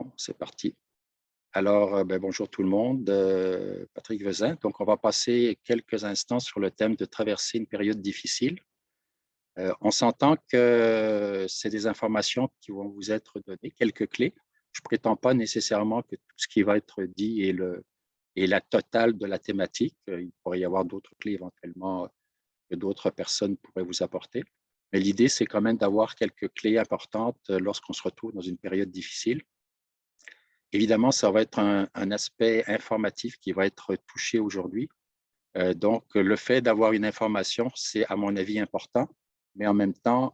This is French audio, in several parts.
Bon, c'est parti. Alors, bonjour tout le monde, Patrick Vezin. Donc, on va passer quelques instants sur le thème de traverser une période difficile. On s'entend que c'est des informations qui vont vous être données, quelques clés. Je ne prétends pas nécessairement que tout ce qui va être dit est la totale de la thématique. Il pourrait y avoir d'autres clés éventuellement que d'autres personnes pourraient vous apporter. Mais l'idée, c'est quand même d'avoir quelques clés importantes lorsqu'on se retrouve dans une période difficile. Évidemment, ça va être un aspect informatif qui va être touché aujourd'hui. Donc, le fait d'avoir une information, c'est à mon avis important, mais en même temps,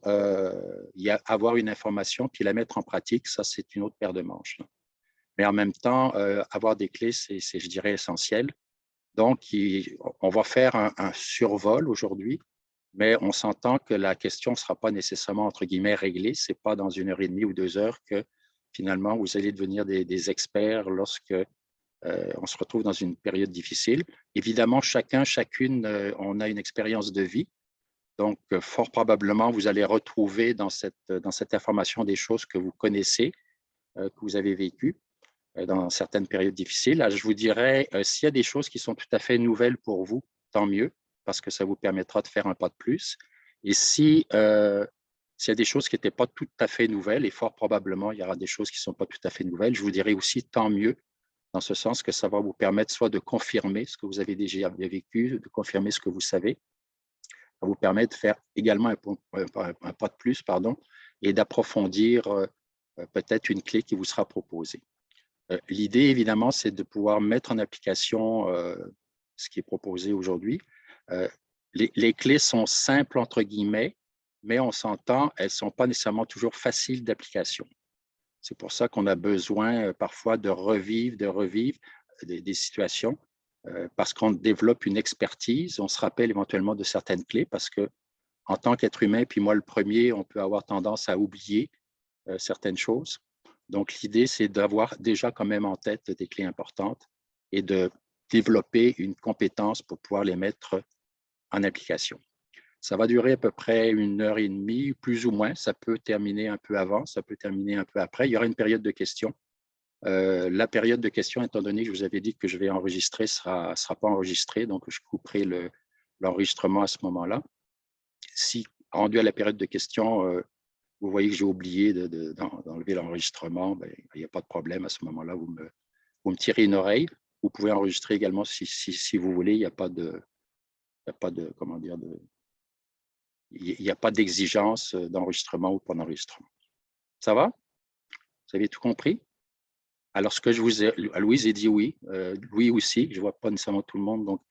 avoir une information puis la mettre en pratique, ça, c'est une autre paire de manches. Mais en même temps, avoir des clés, c'est, je dirais, essentiel. Donc, on va faire un survol aujourd'hui, mais on s'entend que la question ne sera pas nécessairement, entre guillemets, réglée. Ce n'est pas dans 1 heure et demie ou 2 heures que finalement, vous allez devenir des experts lorsque on se retrouve dans une période difficile. Évidemment, chacune, on a une expérience de vie. Donc, fort probablement, vous allez retrouver dans cette information des choses que vous connaissez, que vous avez vécues dans certaines périodes difficiles. Alors, je vous dirais, s'il y a des choses qui sont tout à fait nouvelles pour vous, tant mieux, parce que ça vous permettra de faire un pas de plus. Et s'il y a des choses qui n'étaient pas tout à fait nouvelles, et fort probablement, il y aura des choses qui ne sont pas tout à fait nouvelles, je vous dirais aussi tant mieux, dans ce sens que ça va vous permettre soit de confirmer ce que vous avez déjà vécu, de confirmer ce que vous savez. Ça va vous permet de faire également un pas de plus, et d'approfondir peut-être une clé qui vous sera proposée. L'idée, évidemment, c'est de pouvoir mettre en application ce qui est proposé aujourd'hui. Les clés sont simples, entre guillemets, mais on s'entend, elles ne sont pas nécessairement toujours faciles d'application. C'est pour ça qu'on a besoin parfois de revivre des situations parce qu'on développe une expertise, on se rappelle éventuellement de certaines clés parce que en tant qu'être humain, puis moi le premier, on peut avoir tendance à oublier certaines choses. Donc, l'idée, c'est d'avoir déjà quand même en tête des clés importantes et de développer une compétence pour pouvoir les mettre en application. Ça va durer à peu près 1 heure et demie, plus ou moins. Ça peut terminer un peu avant, ça peut terminer un peu après. Il y aura une période de questions. La période de questions, étant donné que je vous avais dit que je vais enregistrer, ne sera pas enregistrée, donc je couperai l'enregistrement à ce moment-là. Si, rendu à la période de questions, vous voyez que j'ai oublié d'enlever l'enregistrement, il n'y a pas de problème. À ce moment-là, vous me tirez une oreille. Vous pouvez enregistrer également si vous voulez. Il n'y a pas de, comment dire, il n'y a pas d'exigence d'enregistrement ou pas d'enregistrement. Ça va? Vous avez tout compris? Alors, ce que je vous ai, Louise a dit oui. Louis aussi, je ne vois pas nécessairement tout le monde. Donc,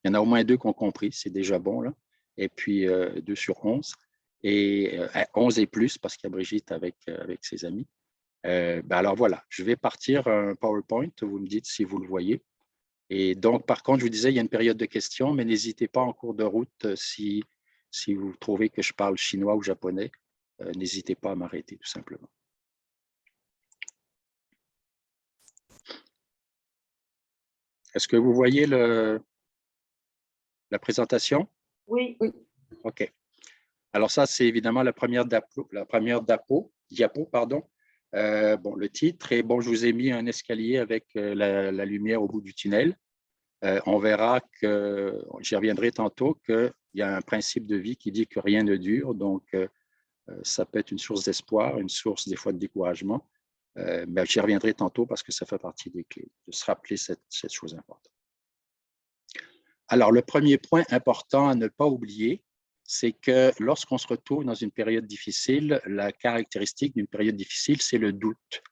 il y en a au moins 2 qui ont compris. C'est déjà bon, là. Et puis, 2 sur 11. Et 11 et plus, parce qu'il y a Brigitte avec ses amis. Alors, voilà. Je vais partir un PowerPoint. Vous me dites si vous le voyez. Et donc, par contre, je vous disais, il y a une période de questions, mais n'hésitez pas en cours de route si vous trouvez que je parle chinois ou japonais, n'hésitez pas à m'arrêter, tout simplement. Est-ce que vous voyez la présentation? Oui. OK. Alors ça, c'est évidemment la première diapo, le titre. Et bon, je vous ai mis un escalier avec la lumière au bout du tunnel. On verra que, j'y reviendrai tantôt, qu'il y a un principe de vie qui dit que rien ne dure. Donc, ça peut être une source d'espoir, une source des fois de découragement. Mais j'y reviendrai tantôt parce que ça fait partie des clés, de se rappeler cette chose importante. Alors, le premier point important à ne pas oublier, c'est que lorsqu'on se retrouve dans une période difficile, la caractéristique d'une période difficile, c'est le doute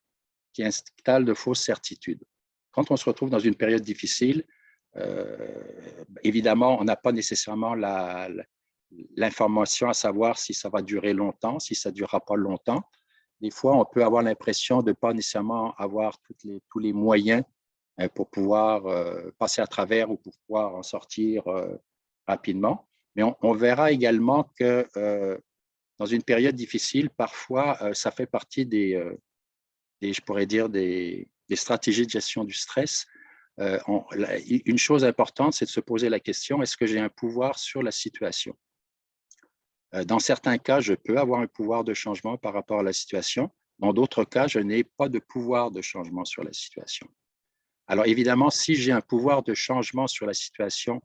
qui installe de fausses certitudes. Quand on se retrouve dans une période difficile, évidemment, on n'a pas nécessairement l'information à savoir si ça va durer longtemps, si ça ne durera pas longtemps. Des fois, on peut avoir l'impression de ne pas nécessairement avoir tous les moyens pour pouvoir passer à travers ou pour pouvoir en sortir rapidement. Mais on verra également que dans une période difficile, parfois, ça fait partie je pourrais dire, des stratégies de gestion du stress. Une chose importante, c'est de se poser la question, est-ce que j'ai un pouvoir sur la situation? Dans certains cas, je peux avoir un pouvoir de changement par rapport à la situation. Dans d'autres cas, je n'ai pas de pouvoir de changement sur la situation. Alors évidemment, si j'ai un pouvoir de changement sur la situation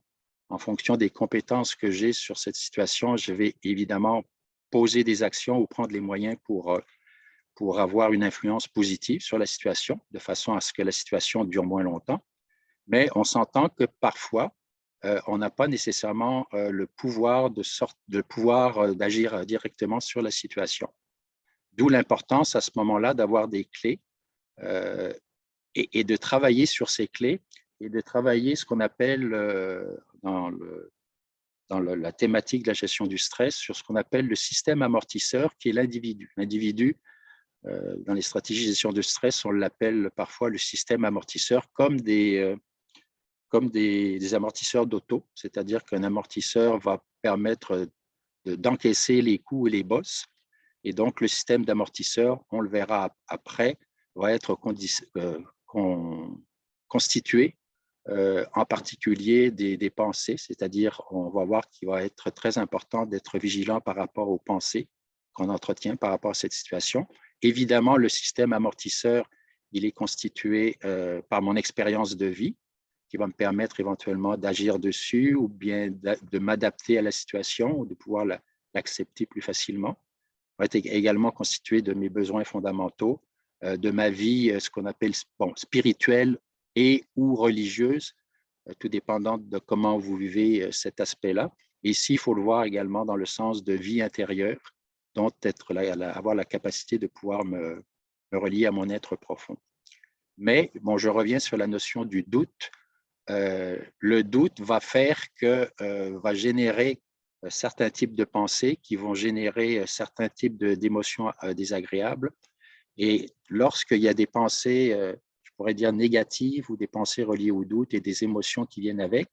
en fonction des compétences que j'ai sur cette situation, je vais évidemment poser des actions ou prendre les moyens pour avoir une influence positive sur la situation, de façon à ce que la situation dure moins longtemps. Mais on s'entend que parfois, on n'a pas nécessairement le pouvoir d'agir directement sur la situation. D'où l'importance à ce moment-là d'avoir des clés et de travailler sur ces clés et de travailler ce qu'on appelle dans la thématique de la gestion du stress, sur ce qu'on appelle le système amortisseur qui est l'individu. L'individu, dans les stratégies de gestion du stress, on l'appelle parfois le système amortisseur comme des amortisseurs d'auto, c'est-à-dire qu'un amortisseur va permettre d'encaisser les coups et les bosses. Et donc, le système d'amortisseur, on le verra après, va être constitué en particulier des pensées, c'est-à-dire on va voir qu'il va être très important d'être vigilant par rapport aux pensées qu'on entretient par rapport à cette situation. Évidemment, le système amortisseur, il est constitué par mon expérience de vie, qui va me permettre éventuellement d'agir dessus ou bien de m'adapter à la situation ou de pouvoir l'accepter plus facilement. Va être également constitué de mes besoins fondamentaux, de ma vie, ce qu'on appelle spirituelle et ou religieuse, tout dépendant de comment vous vivez cet aspect-là. Et ici, il faut le voir également dans le sens de vie intérieure, dont avoir la capacité de pouvoir me relier à mon être profond. Mais bon, je reviens sur la notion du doute. Le doute va faire va générer certains types de pensées qui vont générer certains types d'émotions désagréables. Et lorsqu'il y a des pensées, je pourrais dire négatives ou des pensées reliées au doute et des émotions qui viennent avec,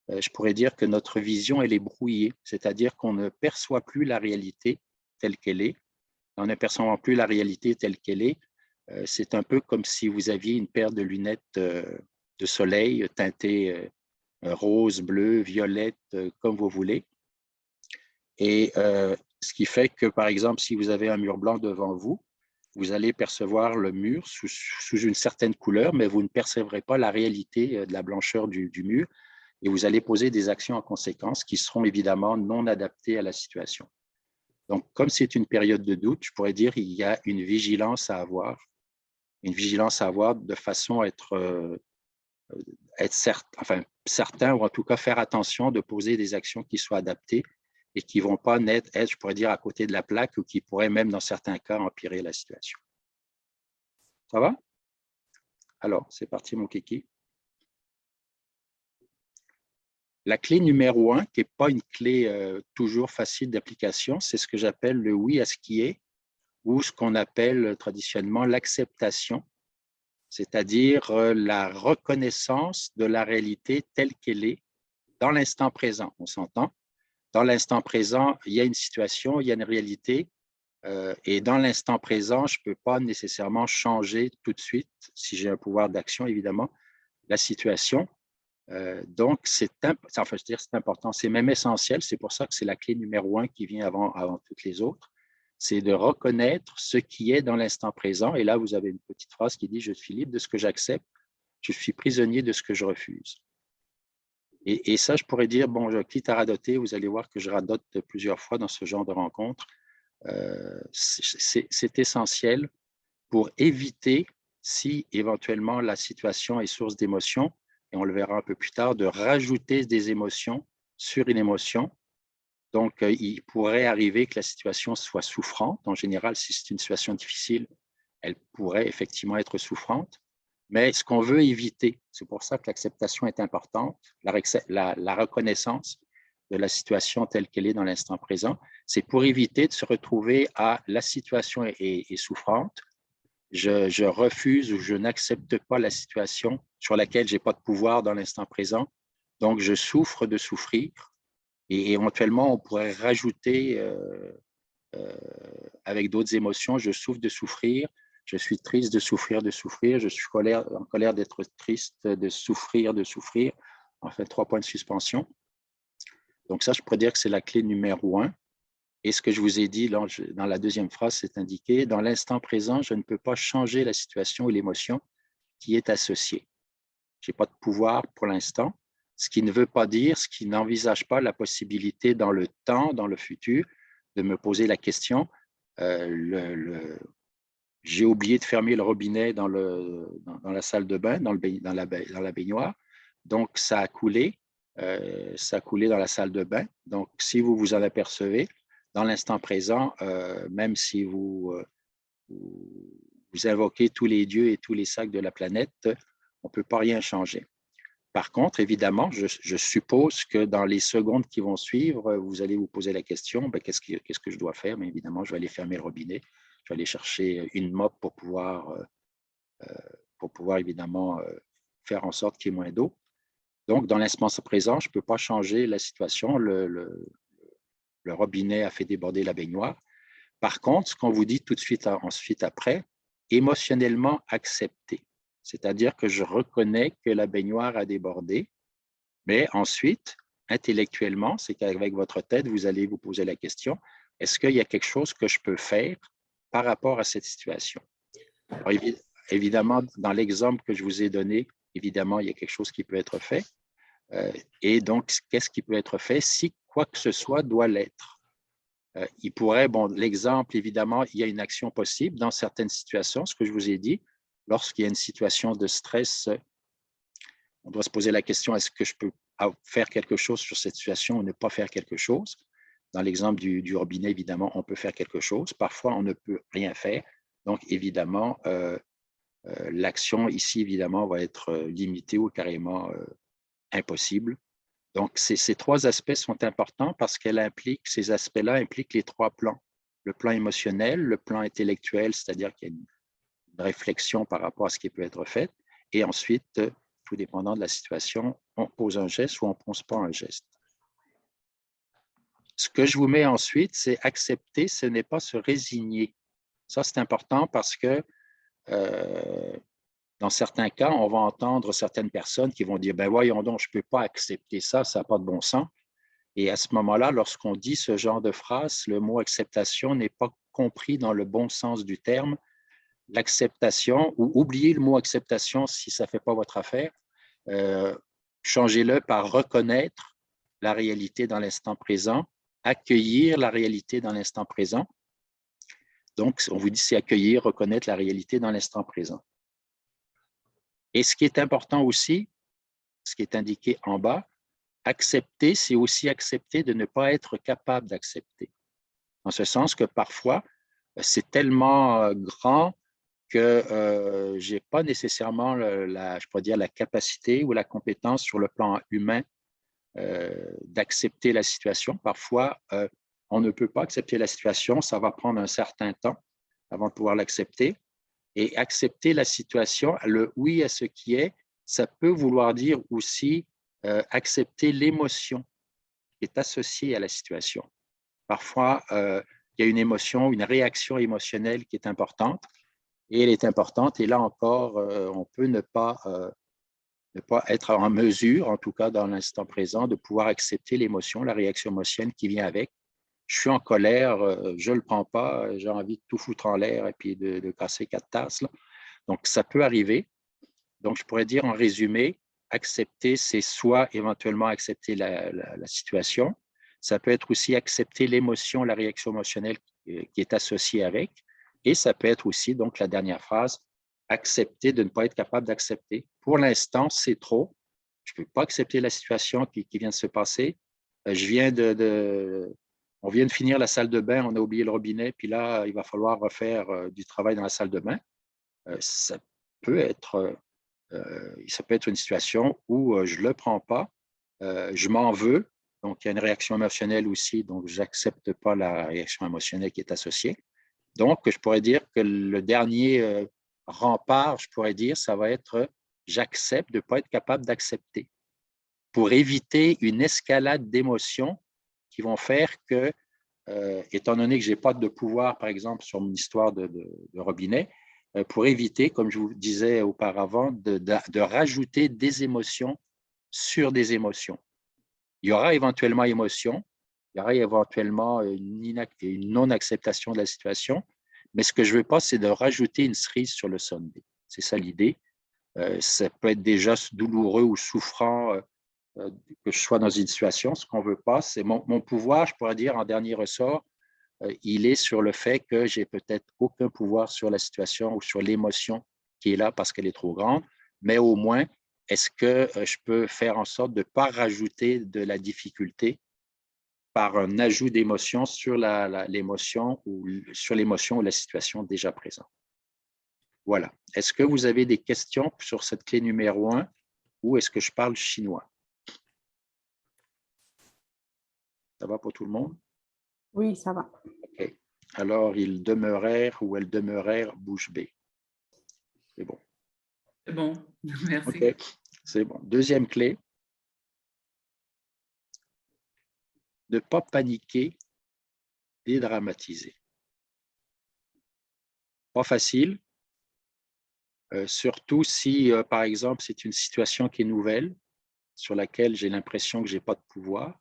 je pourrais dire que notre vision, elle est brouillée, c'est-à-dire qu'on ne perçoit plus la réalité telle qu'elle est. En ne percevant plus la réalité telle qu'elle est, c'est un peu comme si vous aviez une paire de lunettes de soleil teintées rose, bleu, violette, comme vous voulez. Et ce qui fait que, par exemple, si vous avez un mur blanc devant vous, vous allez percevoir le mur sous une certaine couleur, mais vous ne percevrez pas la réalité de la blancheur du mur et vous allez poser des actions en conséquence qui seront évidemment non adaptées à la situation. Donc, comme c'est une période de doute, je pourrais dire qu'il y a une vigilance à avoir de façon à être certain, ou en tout cas faire attention de poser des actions qui soient adaptées et qui ne vont pas être, je pourrais dire, à côté de la plaque ou qui pourraient même, dans certains cas, empirer la situation. Ça va? Alors, c'est parti, mon kiki. La clé numéro 1, qui n'est pas une clé toujours facile d'application, c'est ce que j'appelle le oui à ce qui est, ou ce qu'on appelle traditionnellement l'acceptation, c'est-à-dire la reconnaissance de la réalité telle qu'elle est dans l'instant présent. On s'entend? Dans l'instant présent, il y a une situation, il y a une réalité, et dans l'instant présent, je ne peux pas nécessairement changer tout de suite, si j'ai un pouvoir d'action, évidemment, la situation. Donc, c'est important, c'est même essentiel, c'est pour ça que c'est la clé numéro 1 qui vient avant toutes les autres, c'est de reconnaître ce qui est dans l'instant présent. Et là, vous avez une petite phrase qui dit « Je suis libre de ce que j'accepte, je suis prisonnier de ce que je refuse ». Et ça, je pourrais dire, bon, quitte à radoter, vous allez voir que je radote plusieurs fois dans ce genre de rencontres. C'est essentiel pour éviter, si éventuellement la situation est source d'émotions, et on le verra un peu plus tard, de rajouter des émotions sur une émotion. Donc, il pourrait arriver que la situation soit souffrante. En général, si c'est une situation difficile, elle pourrait effectivement être souffrante. Mais ce qu'on veut éviter, c'est pour ça que l'acceptation est importante, la reconnaissance de la situation telle qu'elle est dans l'instant présent, c'est pour éviter de se retrouver à la situation est souffrante, je refuse ou je n'accepte pas la situation sur laquelle je n'ai pas de pouvoir dans l'instant présent, donc je souffre de souffrir et éventuellement on pourrait rajouter avec d'autres émotions, je souffre de souffrir, je suis triste de souffrir, je suis en colère d'être triste, de souffrir. En fait, 3 points de suspension. Donc ça, je pourrais dire que c'est la clé numéro 1. Et ce que je vous ai dit dans la deuxième phrase, c'est indiqué, dans l'instant présent, je ne peux pas changer la situation ou l'émotion qui est associée. Je n'ai pas de pouvoir pour l'instant, ce qui ne veut pas dire, ce qui n'envisage pas la possibilité dans le temps, dans le futur, de me poser la question, j'ai oublié de fermer le robinet dans la salle de bain, dans la baignoire, donc ça a coulé dans la salle de bain. Donc, si vous vous en apercevez, dans l'instant présent, même si vous invoquez tous les dieux et tous les sacs de la planète, on ne peut pas rien changer. Par contre, évidemment, je suppose que dans les secondes qui vont suivre, vous allez vous poser la question, ben, qu'est-ce que je dois faire? Mais évidemment, je vais aller fermer le robinet, je vais aller chercher une mop pour pouvoir évidemment faire en sorte qu'il y ait moins d'eau. Donc, dans l'instant présent, je ne peux pas changer la situation. Le robinet a fait déborder la baignoire. Par contre, ce qu'on vous dit tout de suite ensuite après, émotionnellement accepter. C'est-à-dire que je reconnais que la baignoire a débordé, mais ensuite, intellectuellement, c'est qu'avec votre tête, vous allez vous poser la question, est-ce qu'il y a quelque chose que je peux faire par rapport à cette situation? Alors, évidemment, dans l'exemple que je vous ai donné, évidemment, il y a quelque chose qui peut être fait. Et donc, qu'est-ce qui peut être fait si quoi que ce soit doit l'être? Il pourrait, bon, l'exemple, évidemment, il y a une action possible dans certaines situations, ce que je vous ai dit, lorsqu'il y a une situation de stress, on doit se poser la question, est-ce que je peux faire quelque chose sur cette situation ou ne pas faire quelque chose? Dans l'exemple du robinet, évidemment, on peut faire quelque chose. Parfois, on ne peut rien faire. Donc, évidemment, l'action ici, évidemment, va être limitée ou carrément impossible. Donc, ces trois aspects sont importants parce ces aspects-là impliquent les trois plans. Le plan émotionnel, le plan intellectuel, c'est-à-dire qu'il y a une réflexion par rapport à ce qui peut être fait. Et ensuite, tout dépendant de la situation, on pose un geste ou on ne pose pas un geste. Ce que je vous mets ensuite, c'est accepter, ce n'est pas se résigner. Ça, c'est important parce que dans certains cas, on va entendre certaines personnes qui vont dire « ben voyons donc, je ne peux pas accepter ça, ça n'a pas de bon sens ». Et à ce moment-là, lorsqu'on dit ce genre de phrase, le mot acceptation n'est pas compris dans le bon sens du terme. L'acceptation, ou oubliez le mot acceptation si ça ne fait pas votre affaire, changez-le par reconnaître la réalité dans l'instant présent, accueillir la réalité dans l'instant présent. Donc, on vous dit c'est accueillir, reconnaître la réalité dans l'instant présent. Et ce qui est important aussi, ce qui est indiqué en bas, accepter, c'est aussi accepter de ne pas être capable d'accepter. En ce sens que parfois, c'est tellement grand que je n'ai pas nécessairement je pourrais dire, la capacité ou la compétence sur le plan humain d'accepter la situation. Parfois, on ne peut pas accepter la situation, ça va prendre un certain temps avant de pouvoir l'accepter. Et accepter la situation, le oui à ce qui est, ça peut vouloir dire aussi accepter l'émotion qui est associée à la situation. Parfois, il y a une émotion, une réaction émotionnelle qui est importante, et elle est importante, et là encore, on peut ne pas être en mesure, en tout cas dans l'instant présent, de pouvoir accepter l'émotion, la réaction émotionnelle qui vient avec. Je suis en colère, je ne le prends pas, j'ai envie de tout foutre en l'air et puis de casser 4 tasses. Là. Donc, ça peut arriver. Donc, je pourrais dire en résumé, accepter, c'est soit éventuellement accepter la situation, ça peut être aussi accepter l'émotion, la réaction émotionnelle qui est associée avec, et ça peut être aussi, donc la dernière phrase, accepter de ne pas être capable d'accepter. Pour l'instant, c'est trop. Je ne peux pas accepter la situation qui vient de se passer. On vient de finir la salle de bain, on a oublié le robinet, puis là, il va falloir refaire du travail dans la salle de bain. Ça peut être une situation où je ne le prends pas, je m'en veux, donc il y a une réaction émotionnelle aussi, donc je n'accepte pas la réaction émotionnelle qui est associée. Donc, je pourrais dire que le dernier rempart, je pourrais dire, ça va être j'accepte de ne pas être capable d'accepter pour éviter une escalade d'émotions qui vont faire que, étant donné que je n'ai pas de pouvoir, par exemple, sur mon histoire de robinet, pour éviter, comme je vous disais auparavant, de rajouter des émotions sur des émotions. Il y aura éventuellement émotion, Il y aurait éventuellement une non-acceptation de la situation. Mais ce que je ne veux pas, c'est de rajouter une cerise sur le sundae. C'est ça l'idée. Ça peut être déjà douloureux ou souffrant que je sois dans une situation. Ce qu'on ne veut pas, c'est mon pouvoir, je pourrais dire en dernier ressort, il est sur le fait que j'ai peut-être aucun pouvoir sur la situation ou sur l'émotion qui est là parce qu'elle est trop grande, mais au moins, est-ce que je peux faire en sorte de ne pas rajouter de la difficulté par un ajout d'émotion sur l'émotion ou sur l'émotion ou la situation déjà présente. Voilà. Est-ce que vous avez des questions sur cette clé numéro 1 ou est-ce que je parle chinois? Ça va pour tout le monde? Oui, ça va. OK. Alors, ils demeurèrent ou elles demeurèrent bouche bée. C'est bon. C'est bon, merci. OK, c'est bon. Deuxième clé. Ne pas paniquer, dédramatiser. Pas facile, surtout si, par exemple, c'est une situation qui est nouvelle, sur laquelle j'ai l'impression que je n'ai pas de pouvoir.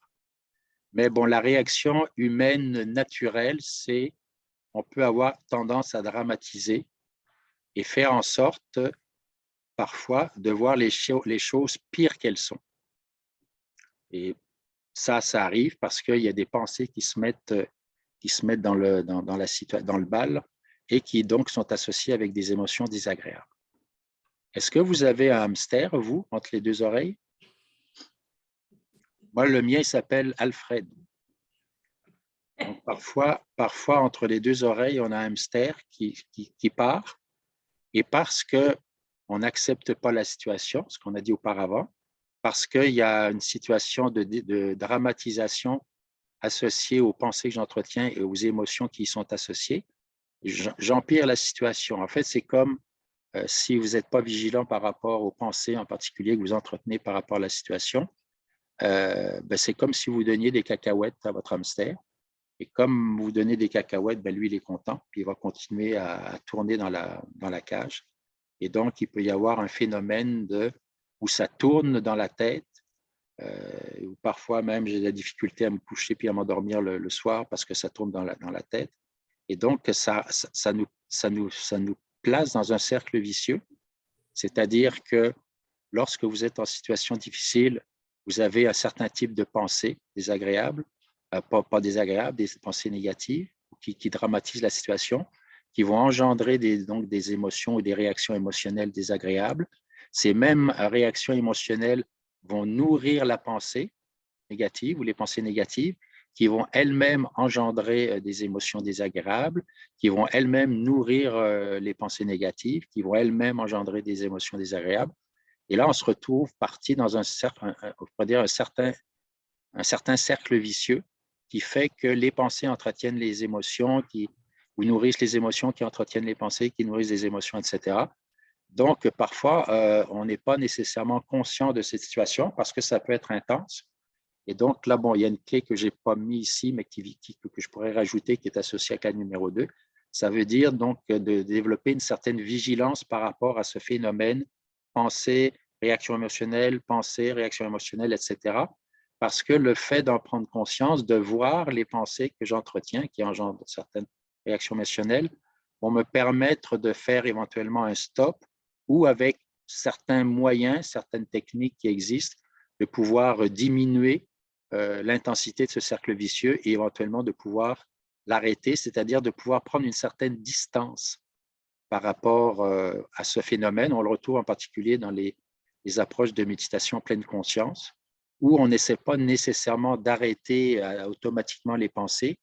Mais bon, la réaction humaine naturelle, c'est on peut avoir tendance à dramatiser et faire en sorte, parfois, de voir les choses pires qu'elles sont. Et ça arrive parce qu'il y a des pensées qui se mettent dans le bal et qui donc sont associées avec des émotions désagréables. Est-ce que vous avez un hamster, vous, entre les deux oreilles? Moi, le mien, il s'appelle Alfred. Donc, parfois, entre les deux oreilles, on a un hamster qui part. Et parce qu'on n'accepte pas la situation, ce qu'on a dit auparavant, parce qu'il y a une situation de dramatisation associée aux pensées que j'entretiens et aux émotions qui y sont associées, j'empire la situation. En fait, c'est comme si vous n'êtes pas vigilant par rapport aux pensées en particulier que vous entretenez par rapport à la situation, c'est comme si vous donniez des cacahuètes à votre hamster. Et comme vous donnez des cacahuètes, lui, il est content, puis il va continuer à tourner dans la cage. Et donc, il peut y avoir un phénomène où ça tourne dans la tête, ou parfois même j'ai de la difficulté à me coucher puis à m'endormir le soir parce que ça tourne dans la tête. Et donc, ça nous place dans un cercle vicieux, c'est-à-dire que lorsque vous êtes en situation difficile, vous avez un certain type de pensée désagréable, pas désagréable, des pensées négatives qui dramatisent la situation, qui vont engendrer donc des émotions ou des réactions émotionnelles désagréables. Ces mêmes réactions émotionnelles vont nourrir la pensée négative ou les pensées négatives qui vont elles-mêmes engendrer des émotions désagréables, qui vont elles-mêmes nourrir les pensées négatives, qui vont elles-mêmes engendrer des émotions désagréables. Et là, on se retrouve parti dans un certain cercle vicieux qui fait que les pensées entretiennent les émotions, ou nourrissent les émotions qui entretiennent les pensées, qui nourrissent les émotions, etc. Donc, parfois, on n'est pas nécessairement conscient de cette situation parce que ça peut être intense. Et donc, là, bon, il y a une clé que je n'ai pas mis ici, mais que je pourrais rajouter, qui est associée à la numéro 2. Ça veut dire donc de développer une certaine vigilance par rapport à ce phénomène pensée, réaction émotionnelle, pensée, réaction émotionnelle, etc. Parce que le fait d'en prendre conscience, de voir les pensées que j'entretiens, qui engendrent certaines réactions émotionnelles, vont me permettre de faire éventuellement un stop ou avec certains moyens, certaines techniques qui existent, de pouvoir diminuer l'intensité de ce cercle vicieux et éventuellement de pouvoir l'arrêter, c'est-à-dire de pouvoir prendre une certaine distance par rapport à ce phénomène. On le retrouve en particulier dans les approches de méditation pleine conscience, où on n'essaie pas nécessairement d'arrêter automatiquement les pensées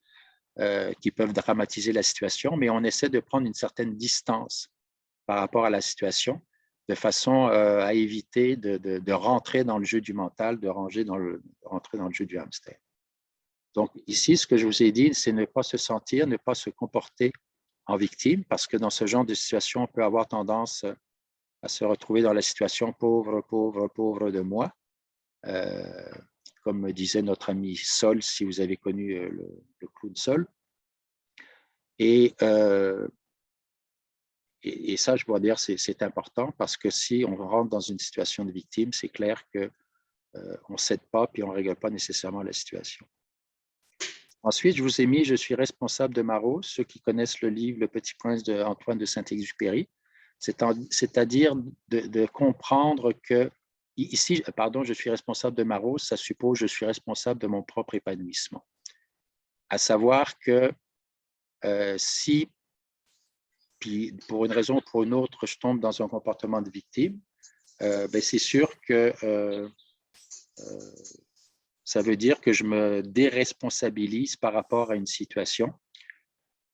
qui peuvent dramatiser la situation, mais on essaie de prendre une certaine distance par rapport à la situation, de façon à éviter de rentrer dans le jeu du mental, de rentrer dans le jeu du hamster. Donc ici, ce que je vous ai dit, c'est ne pas se sentir, ne pas se comporter en victime, parce que dans ce genre de situation, on peut avoir tendance à se retrouver dans la situation pauvre, pauvre, pauvre de moi, comme disait notre ami Sol, si vous avez connu le clown Sol. Et ça, je dois dire, c'est important parce que si on rentre dans une situation de victime, c'est clair qu'on ne cède pas puis on ne règle pas nécessairement la situation. Ensuite, je vous ai mis « Je suis responsable de ma rose », ceux qui connaissent le livre « Le Petit Prince » d'Antoine de Saint-Exupéry, c'est-à-dire de comprendre que, ici, pardon, « Je suis responsable de ma rose », ça suppose « Je suis responsable de mon propre épanouissement ». À savoir que si, puis pour une raison ou pour une autre, je tombe dans un comportement de victime, ben c'est sûr que ça veut dire que je me déresponsabilise par rapport à une situation.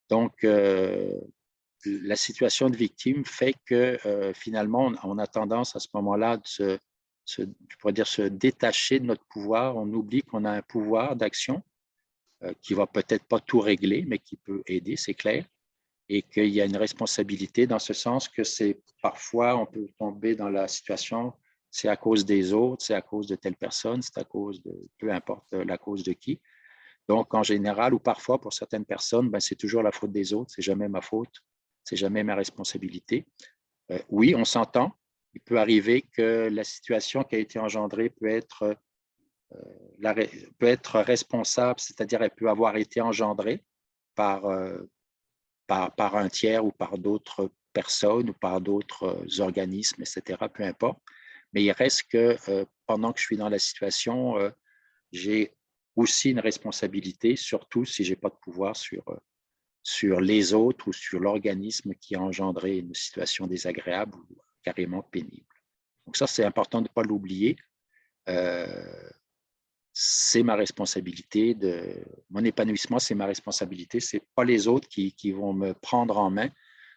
Donc, la situation de victime fait que finalement, on a tendance à ce moment-là de je pourrais dire, se détacher de notre pouvoir. On oublie qu'on a un pouvoir d'action qui va peut-être pas tout régler, mais qui peut aider, c'est clair, et qu'il y a une responsabilité dans ce sens que c'est parfois, on peut tomber dans la situation, c'est à cause des autres, c'est à cause de telle personne, c'est à cause de, peu importe la cause de qui. Donc, en général, ou parfois pour certaines personnes, ben, c'est toujours la faute des autres, c'est jamais ma faute, c'est jamais ma responsabilité. Oui, on s'entend. Il peut arriver que la situation qui a été engendrée peut être responsable, c'est-à-dire elle peut avoir été engendrée par, par un tiers ou par d'autres personnes ou par d'autres organismes, etc., peu importe. Mais il reste que pendant que je suis dans la situation, j'ai aussi une responsabilité, surtout si je n'ai pas de pouvoir sur les autres ou sur l'organisme qui a engendré une situation désagréable ou carrément pénible. Donc ça, c'est important de ne pas l'oublier. C'est ma responsabilité, mon épanouissement, c'est ma responsabilité. Ce n'est pas les autres qui vont me prendre en main.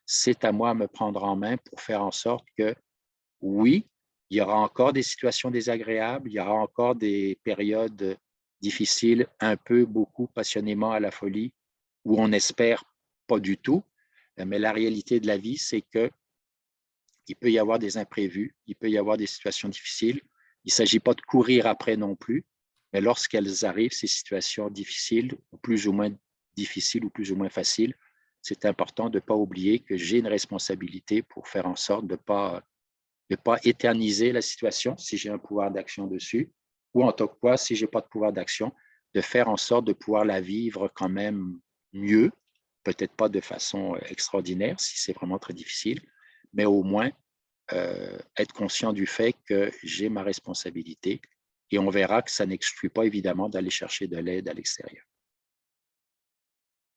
C'est à moi de me prendre en main pour faire en sorte que, oui, il y aura encore des situations désagréables, il y aura encore des périodes difficiles, un peu, beaucoup, passionnément à la folie, où on espère pas du tout. Mais la réalité de la vie, c'est que il peut y avoir des imprévus, il peut y avoir des situations difficiles. Il ne s'agit pas de courir après non plus, mais lorsqu'elles arrivent, ces situations difficiles, ou plus ou moins difficiles ou plus ou moins faciles, c'est important de ne pas oublier que j'ai une responsabilité pour faire en sorte de ne pas éterniser la situation si j'ai un pouvoir d'action dessus, ou en tout cas, si je n'ai pas de pouvoir d'action, de faire en sorte de pouvoir la vivre quand même mieux, peut-être pas de façon extraordinaire si c'est vraiment très difficile, mais au moins être conscient du fait que j'ai ma responsabilité et on verra que ça n'exclut pas évidemment d'aller chercher de l'aide à l'extérieur.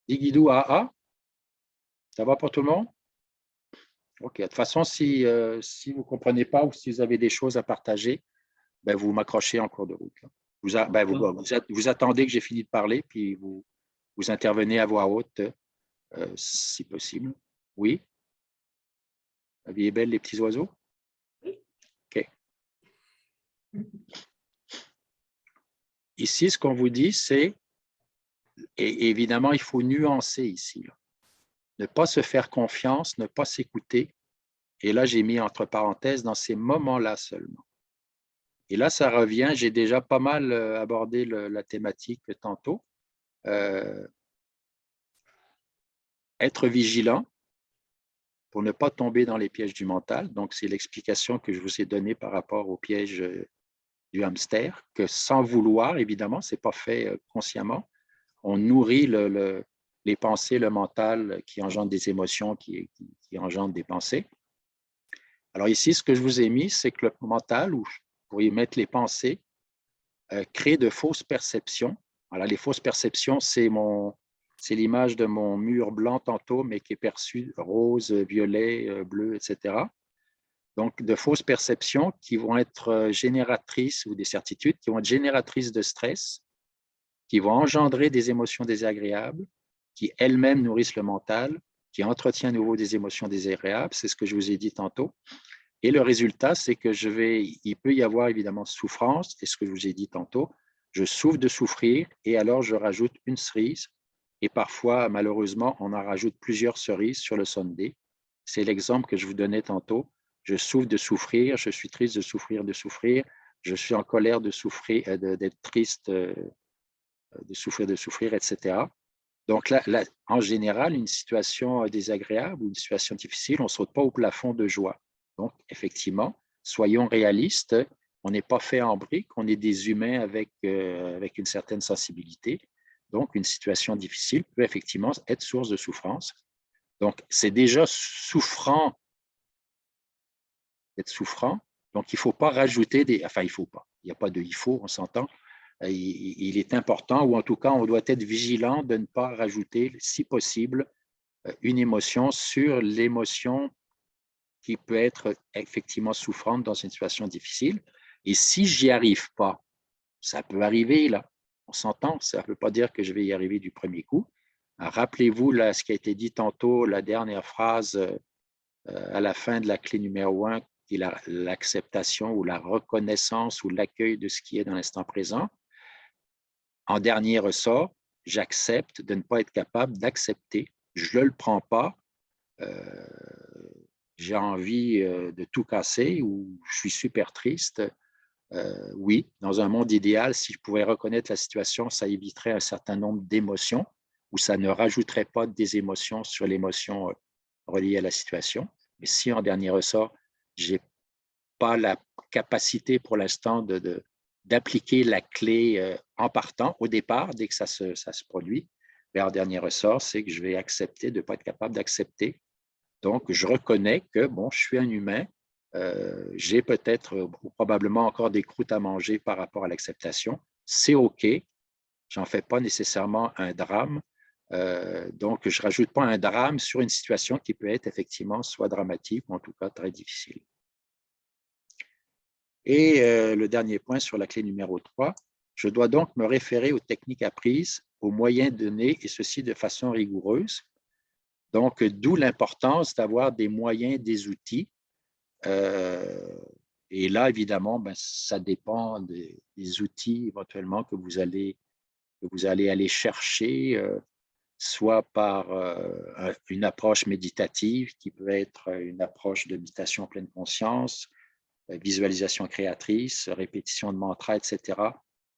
Digidou AA, ça va pour tout le monde? OK. De toute façon, si vous ne comprenez pas ou si vous avez des choses à partager, ben, vous m'accrochez en cours de route. Vous attendez que j'ai fini de parler, puis vous intervenez à voix haute, si possible. Oui? La vie est belle, les petits oiseaux? OK. Ici, ce qu'on vous dit, c'est, et évidemment, il faut nuancer ici, là. Ne pas se faire confiance, ne pas s'écouter. Et là, j'ai mis entre parenthèses dans ces moments-là seulement. Et là, ça revient, j'ai déjà pas mal abordé la thématique tantôt. Être vigilant pour ne pas tomber dans les pièges du mental. Donc, c'est l'explication que je vous ai donnée par rapport au piège du hamster, que sans vouloir, évidemment, ce n'est pas fait consciemment, on nourrit les pensées, le mental qui engendre des émotions, qui engendre des pensées. Alors ici, ce que je vous ai mis, c'est que le mental, ou vous pourriez mettre les pensées, crée de fausses perceptions. Voilà, les fausses perceptions, c'est l'image de mon mur blanc tantôt, mais qui est perçu rose, violet, bleu, etc. Donc, de fausses perceptions qui vont être génératrices, ou des certitudes, qui vont être génératrices de stress, qui vont engendrer des émotions désagréables, qui elles-mêmes nourrissent le mental, qui entretient à nouveau des émotions désagréables. C'est ce que je vous ai dit tantôt. Et le résultat, c'est que il peut y avoir évidemment souffrance, et ce que je vous ai dit tantôt, je souffre de souffrir, et alors je rajoute une cerise, et parfois, malheureusement, on en rajoute plusieurs cerises sur le sundae. C'est l'exemple que je vous donnais tantôt. Je souffre de souffrir, je suis triste de souffrir, je suis en colère de souffrir, d'être triste, de souffrir, etc. Donc là, en général, une situation désagréable ou une situation difficile, on ne saute pas au plafond de joie. Donc, effectivement, soyons réalistes, on n'est pas fait en briques, on est des humains avec une certaine sensibilité. Donc, une situation difficile peut effectivement être source de souffrance. Donc, c'est déjà souffrant d'être souffrant. Donc, il ne faut pas rajouter des… Enfin, il ne faut pas. Il n'y a pas de « il faut », on s'entend. Il est important, ou en tout cas, on doit être vigilant de ne pas rajouter, si possible, une émotion sur l'émotion qui peut être effectivement souffrante dans une situation difficile. Et si j'y arrive pas, ça peut arriver, là, on s'entend, ça ne veut pas dire que je vais y arriver du premier coup. Rappelez-vous là, ce qui a été dit tantôt, la dernière phrase à la fin de la clé numéro 1, qui est l'acceptation ou la reconnaissance ou l'accueil de ce qui est dans l'instant présent. En dernier ressort, j'accepte de ne pas être capable d'accepter. Je ne le prends pas. J'ai envie de tout casser ou je suis super triste. Oui, dans un monde idéal, si je pouvais reconnaître la situation, ça éviterait un certain nombre d'émotions ou ça ne rajouterait pas des émotions sur l'émotion reliée à la situation. Mais si en dernier ressort, je n'ai pas la capacité pour l'instant d'appliquer la clé en partant, au départ, dès que ça se produit, mais en dernier ressort, c'est que je vais accepter de ne pas être capable d'accepter. Donc, je reconnais que, bon, je suis un humain, j'ai peut-être ou probablement encore des croûtes à manger par rapport à l'acceptation. C'est OK, j'en fais pas nécessairement un drame. Donc, je ne rajoute pas un drame sur une situation qui peut être effectivement soit dramatique ou en tout cas très difficile. Et le dernier point sur la clé numéro 3, je dois donc me référer aux techniques apprises, aux moyens donnés, et ceci de façon rigoureuse. Donc, d'où l'importance d'avoir des moyens, des outils. Et là, évidemment, ben, ça dépend des outils éventuellement que vous allez aller chercher, soit par une approche méditative qui peut être une approche de méditation en pleine conscience, visualisation créatrice, répétition de mantras, etc.,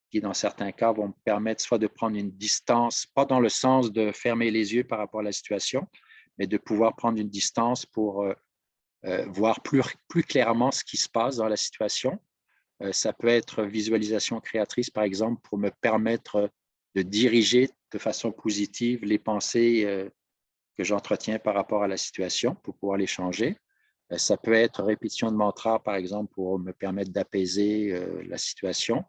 qui, dans certains cas, vont me permettre soit de prendre une distance, pas dans le sens de fermer les yeux par rapport à la situation, mais de pouvoir prendre une distance pour voir plus clairement ce qui se passe dans la situation. Ça peut être visualisation créatrice, par exemple, pour me permettre de diriger de façon positive les pensées que j'entretiens par rapport à la situation, pour pouvoir les changer. Ça peut être répétition de mantra, par exemple, pour me permettre d'apaiser la situation.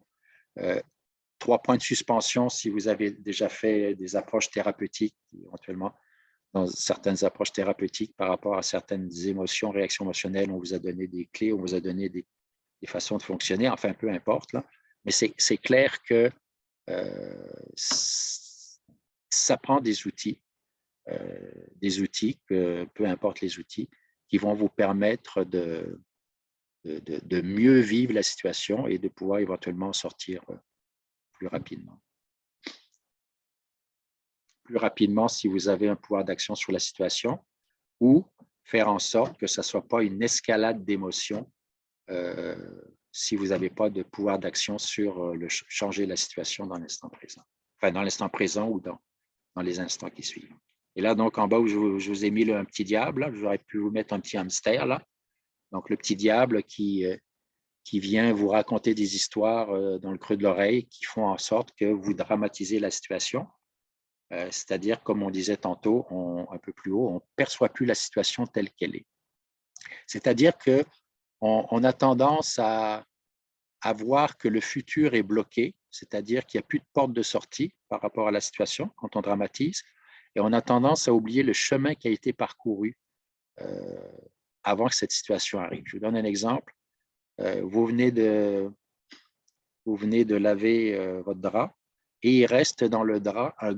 3 points de suspension si vous avez déjà fait des approches thérapeutiques, éventuellement dans certaines approches thérapeutiques par rapport à certaines émotions, réactions émotionnelles, on vous a donné des clés, on vous a donné des façons de fonctionner, enfin, peu importe. Là. Mais c'est clair que ça prend des outils, que, peu importe les outils, qui vont vous permettre de mieux vivre la situation et de pouvoir éventuellement en sortir plus rapidement. Plus rapidement si vous avez un pouvoir d'action sur la situation ou faire en sorte que ça ne soit pas une escalade d'émotions si vous n'avez pas de pouvoir d'action sur changer la situation dans l'instant présent. Enfin, dans l'instant présent ou dans les instants qui suivent. Et là, donc, en bas où je vous ai mis un petit diable, j'aurais pu vous mettre un petit hamster, là. Donc, le petit diable qui vient vous raconter des histoires dans le creux de l'oreille qui font en sorte que vous dramatisez la situation. C'est-à-dire, comme on disait tantôt, un peu plus haut, on ne perçoit plus la situation telle qu'elle est. C'est-à-dire qu'on a tendance à voir que le futur est bloqué, c'est-à-dire qu'il n'y a plus de porte de sortie par rapport à la situation quand on dramatise, et on a tendance à oublier le chemin qui a été parcouru avant que cette situation arrive. Je vous donne un exemple. Vous venez de laver votre drap et il reste dans le drap une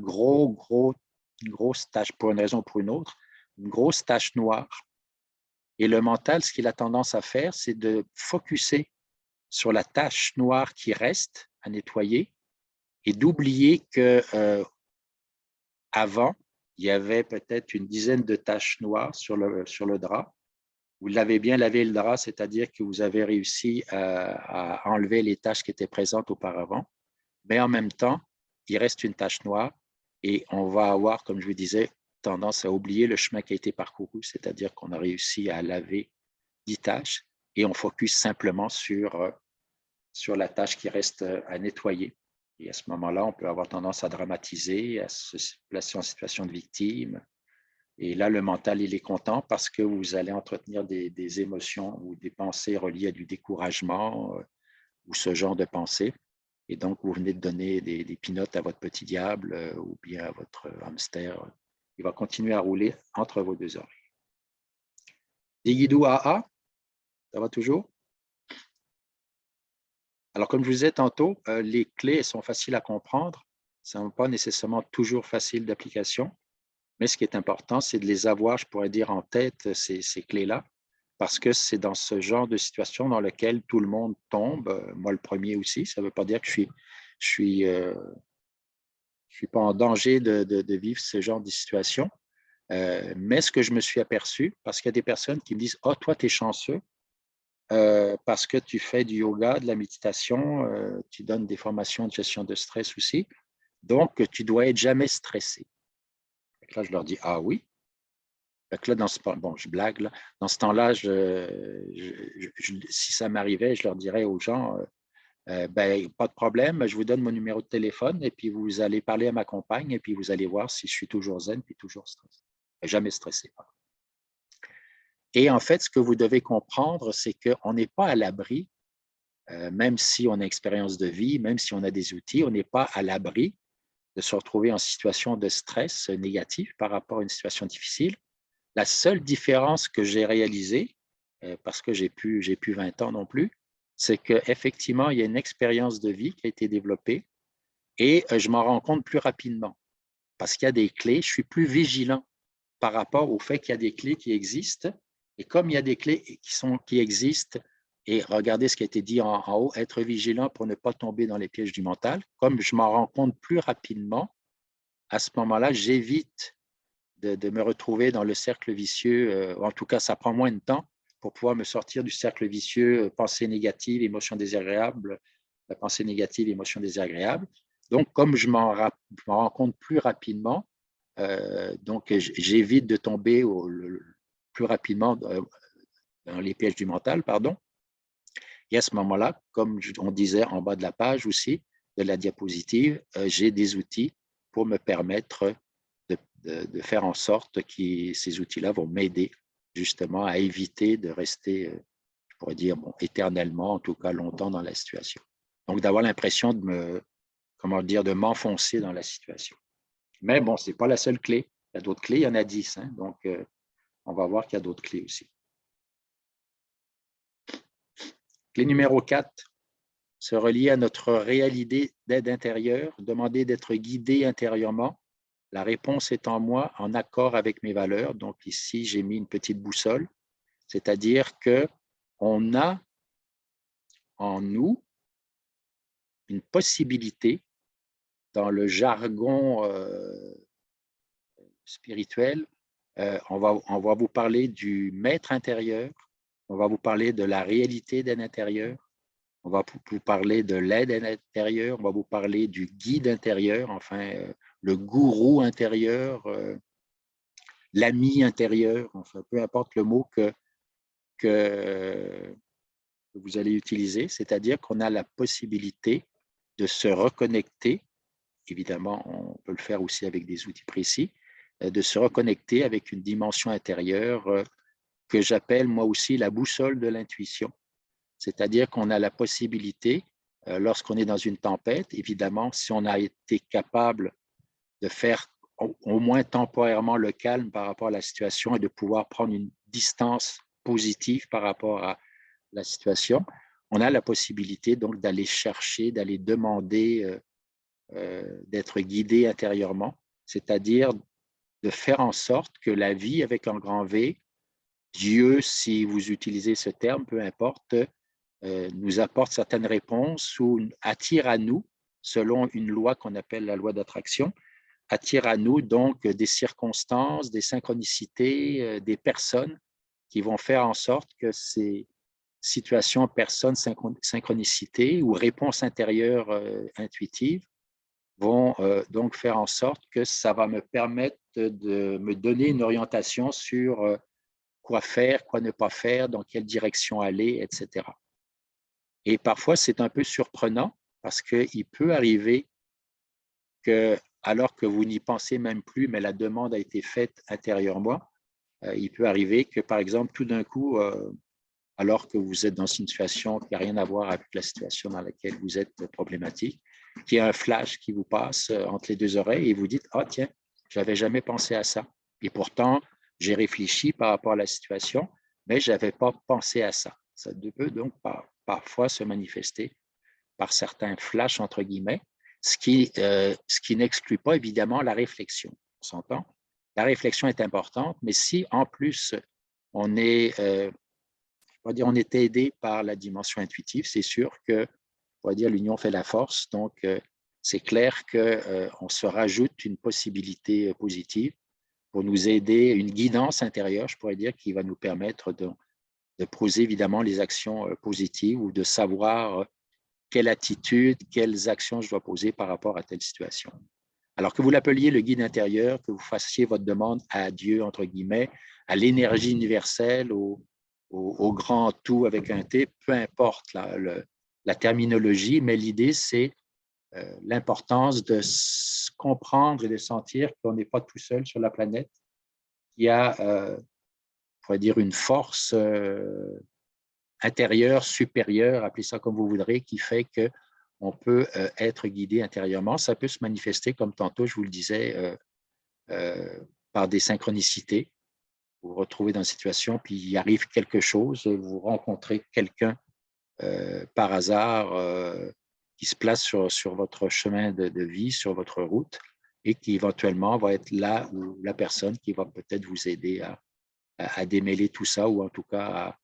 grosse tache, pour une raison ou pour une autre, une grosse tache noire. Et le mental, ce qu'il a tendance à faire, c'est de focusser sur la tache noire qui reste à nettoyer et d'oublier que avant, il y avait peut-être une dizaine de taches noires sur le drap. Vous l'avez bien lavé le drap, c'est-à-dire que vous avez réussi à enlever les taches qui étaient présentes auparavant. Mais en même temps, il reste une tache noire et on va avoir, comme je vous disais, tendance à oublier le chemin qui a été parcouru, c'est-à-dire qu'on a réussi à laver 10 taches et on focus simplement sur la tâche qui reste à nettoyer. Et à ce moment-là, on peut avoir tendance à dramatiser, à se placer en situation de victime. Et là, le mental, il est content parce que vous allez entretenir des émotions ou des pensées reliées à du découragement ou ce genre de pensées. Et donc, vous venez de donner des pinottes à votre petit diable ou bien à votre hamster. Il va continuer à rouler entre vos deux oreilles. Digidou AA, ça va toujours? Alors, comme je vous disais tantôt, les clés sont faciles à comprendre. Ce ne sont pas nécessairement toujours faciles d'application. Mais ce qui est important, c'est de les avoir, je pourrais dire, en tête, ces clés-là, parce que c'est dans ce genre de situation dans lequel tout le monde tombe, moi le premier aussi. Ça ne veut pas dire que je suis pas en danger de vivre ce genre de situation. Mais ce que je me suis aperçu, parce qu'il y a des personnes qui me disent « Ah, oh, toi, tu es chanceux parce que tu fais du yoga, de la méditation, tu donnes des formations de gestion de stress aussi, donc tu dois être jamais stressé. » Là, je leur dis « Ah oui? » Là, bon, je blague, là. Dans ce temps-là, si ça m'arrivait, je leur dirais aux gens, ben, pas de problème, je vous donne mon numéro de téléphone et puis vous allez parler à ma compagne et puis vous allez voir si je suis toujours zen puis toujours stressé. Jamais stressé. Et en fait, ce que vous devez comprendre, c'est qu'on n'est pas à l'abri, même si on a expérience de vie, même si on a des outils, on n'est pas à l'abri de se retrouver en situation de stress négatif par rapport à une situation difficile. La seule différence que j'ai réalisée, parce que j'ai plus 20 ans non plus, c'est qu'effectivement, il y a une expérience de vie qui a été développée et je m'en rends compte plus rapidement parce qu'il y a des clés. Je suis plus vigilant par rapport au fait qu'il y a des clés qui existent. Et comme il y a des clés qui existent, et regardez ce qui a été dit en haut, être vigilant pour ne pas tomber dans les pièges du mental, comme je m'en rends compte plus rapidement, à ce moment-là, j'évite de me retrouver dans le cercle vicieux. En tout cas, ça prend moins de temps pour pouvoir me sortir du cercle vicieux, pensée négative, émotion désagréable, pensée négative, émotion désagréable. Donc, comme je m'en rends compte plus rapidement, donc j'évite de tomber plus rapidement dans les pièges du mental, pardon. Et à ce moment-là, comme on disait en bas de la page aussi, de la diapositive, j'ai des outils pour me permettre de faire en sorte que ces outils-là vont m'aider justement à éviter de rester, je pourrais dire, bon, éternellement, en tout cas longtemps dans la situation. Donc, d'avoir l'impression de m'enfoncer dans la situation. Mais bon, ce n'est pas la seule clé. Il y a d'autres clés, il y en a 10. Hein, donc, on va voir qu'il y a d'autres clés aussi. Clé numéro 4, se relier à notre réalité d'aide intérieure, demander d'être guidé intérieurement. La réponse est en moi, en accord avec mes valeurs. Donc ici, j'ai mis une petite boussole, c'est-à-dire qu'on a en nous une possibilité, dans le jargon spirituel, on va vous parler du maître intérieur, on va vous parler de la réalité d'aide intérieure, on va vous parler de l'aide intérieure, on va vous parler du guide intérieur, enfin, le gourou intérieur, l'ami intérieur, enfin, peu importe le mot que vous allez utiliser, c'est-à-dire qu'on a la possibilité de se reconnecter, évidemment, on peut le faire aussi avec des outils précis, de se reconnecter avec une dimension intérieure que j'appelle moi aussi la boussole de l'intuition. C'est-à-dire qu'on a la possibilité, lorsqu'on est dans une tempête, évidemment, si on a été capable de faire au moins temporairement le calme par rapport à la situation et de pouvoir prendre une distance positive par rapport à la situation, on a la possibilité donc d'aller chercher, d'aller demander d'être guidé intérieurement, c'est-à-dire de faire en sorte que la vie avec un grand V, Dieu, si vous utilisez ce terme, peu importe, nous apporte certaines réponses ou attire à nous, selon une loi qu'on appelle la loi d'attraction, attire à nous donc des circonstances, des synchronicités, des personnes qui vont faire en sorte que ces situations, personnes, synchronicités ou réponses intérieures intuitives vont donc faire en sorte que ça va me permettre de me donner une orientation sur quoi faire, quoi ne pas faire, dans quelle direction aller, etc. Et parfois, c'est un peu surprenant parce qu'il peut arriver que, alors que vous n'y pensez même plus, mais la demande a été faite intérieurement, il peut arriver que, par exemple, tout d'un coup, alors que vous êtes dans une situation qui n'a rien à voir avec la situation dans laquelle vous êtes problématique, qu'il y a un flash qui vous passe entre les deux oreilles et vous dites, ah tiens, je n'avais jamais pensé à ça. Et pourtant, j'ai réfléchi par rapport à la situation, mais je n'avais pas pensé à ça. Ça peut donc parfois se manifester par certains flashs, entre guillemets, ce qui n'exclut pas évidemment la réflexion. On s'entend? La réflexion est importante, mais si en plus on est on est aidé par la dimension intuitive, c'est sûr que, on va dire, l'union fait la force. Donc, c'est clair qu'on se rajoute une possibilité positive pour nous aider, une guidance intérieure, je pourrais dire, qui va nous permettre de poser évidemment les actions positives ou de savoir quelle attitude, quelles actions je dois poser par rapport à telle situation. Alors que vous l'appeliez le guide intérieur, que vous fassiez votre demande à Dieu, entre guillemets, à l'énergie universelle, au grand tout avec un T, peu importe la terminologie, mais l'idée, c'est l'importance de comprendre et de sentir qu'on n'est pas tout seul sur la planète, qu'il y a, on pourrait dire, une force intérieure, supérieure, appelez ça comme vous voudrez, qui fait qu'on peut être guidé intérieurement. Ça peut se manifester, comme tantôt, je vous le disais, par des synchronicités. Vous vous retrouvez dans une situation, puis il arrive quelque chose, vous rencontrez quelqu'un par hasard qui se place sur votre chemin de vie, sur votre route, et qui éventuellement va être là où la personne qui va peut-être vous aider à démêler tout ça, ou en tout cas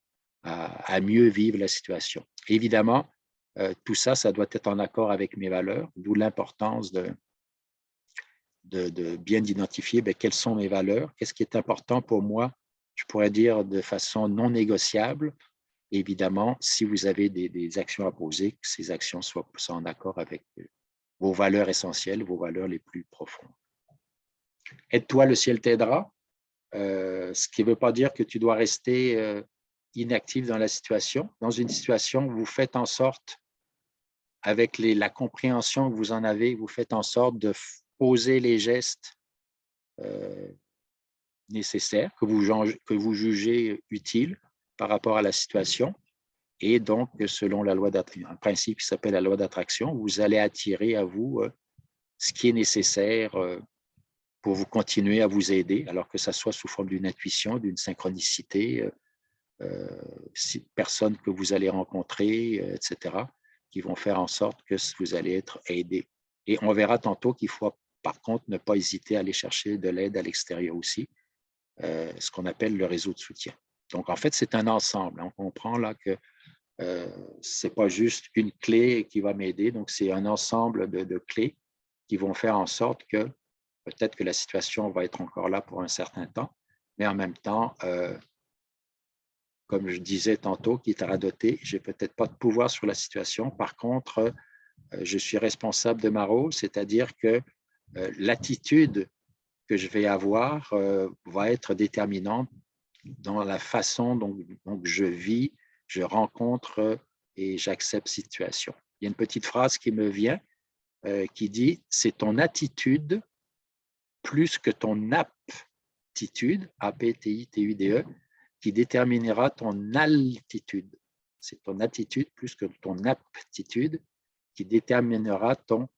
à mieux vivre la situation. Évidemment, tout ça, ça doit être en accord avec mes valeurs, d'où l'importance de bien identifier quelles sont mes valeurs, qu'est-ce qui est important pour moi, je pourrais dire de façon non négociable. Évidemment, si vous avez des actions à poser, que ces actions soient en accord avec vos valeurs essentielles, vos valeurs les plus profondes. Aide-toi, le ciel t'aidera. Ce qui ne veut pas dire que tu dois rester inactif dans la situation. Dans une situation, vous faites en sorte, avec la compréhension que vous en avez, vous faites en sorte de poser les gestes nécessaires, que vous jugez utiles par rapport à la situation. Et donc, selon un principe qui s'appelle la loi d'attraction, vous allez attirer à vous ce qui est nécessaire pour vous continuer à vous aider, alors que ça soit sous forme d'une intuition, d'une synchronicité, personnes que vous allez rencontrer, etc., qui vont faire en sorte que vous allez être aidé. Et on verra tantôt qu'il faut, par contre, ne pas hésiter à aller chercher de l'aide à l'extérieur aussi, ce qu'on appelle le réseau de soutien. Donc, en fait, c'est un ensemble. On comprend là que ce n'est pas juste une clé qui va m'aider, donc c'est un ensemble de clés qui vont faire en sorte que peut-être que la situation va être encore là pour un certain temps, mais en même temps, comme je disais tantôt, qui est à radoter, je n'ai peut-être pas de pouvoir sur la situation. Par contre, je suis responsable de ma rôle, c'est-à-dire que l'attitude que je vais avoir va être déterminante dans la façon dont je vis, je rencontre et j'accepte situation. Il y a une petite phrase qui me vient qui dit « c'est ton attitude plus que ton aptitude, A-P-T-I-T-U-D-E, qui déterminera ton altitude. C'est ton attitude plus que ton aptitude qui déterminera ton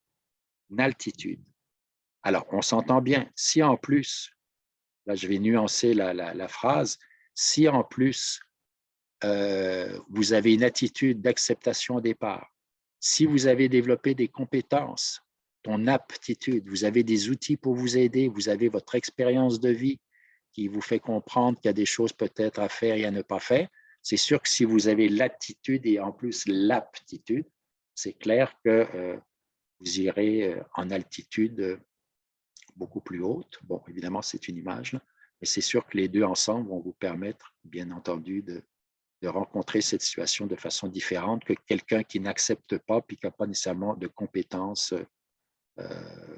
altitude. » Alors, on s'entend bien. Si en plus, là je vais nuancer la phrase, si en plus vous avez une attitude d'acceptation au départ, si vous avez développé des compétences, ton aptitude, vous avez des outils pour vous aider, vous avez votre expérience de vie qui vous fait comprendre qu'il y a des choses peut-être à faire et à ne pas faire, c'est sûr que si vous avez l'attitude et en plus l'aptitude, c'est clair que vous irez en altitude beaucoup plus haute. Bon, évidemment, c'est une image, mais c'est sûr que les deux ensemble vont vous permettre, bien entendu, de rencontrer cette situation de façon différente que quelqu'un qui n'accepte pas puis qui n'a pas nécessairement de compétences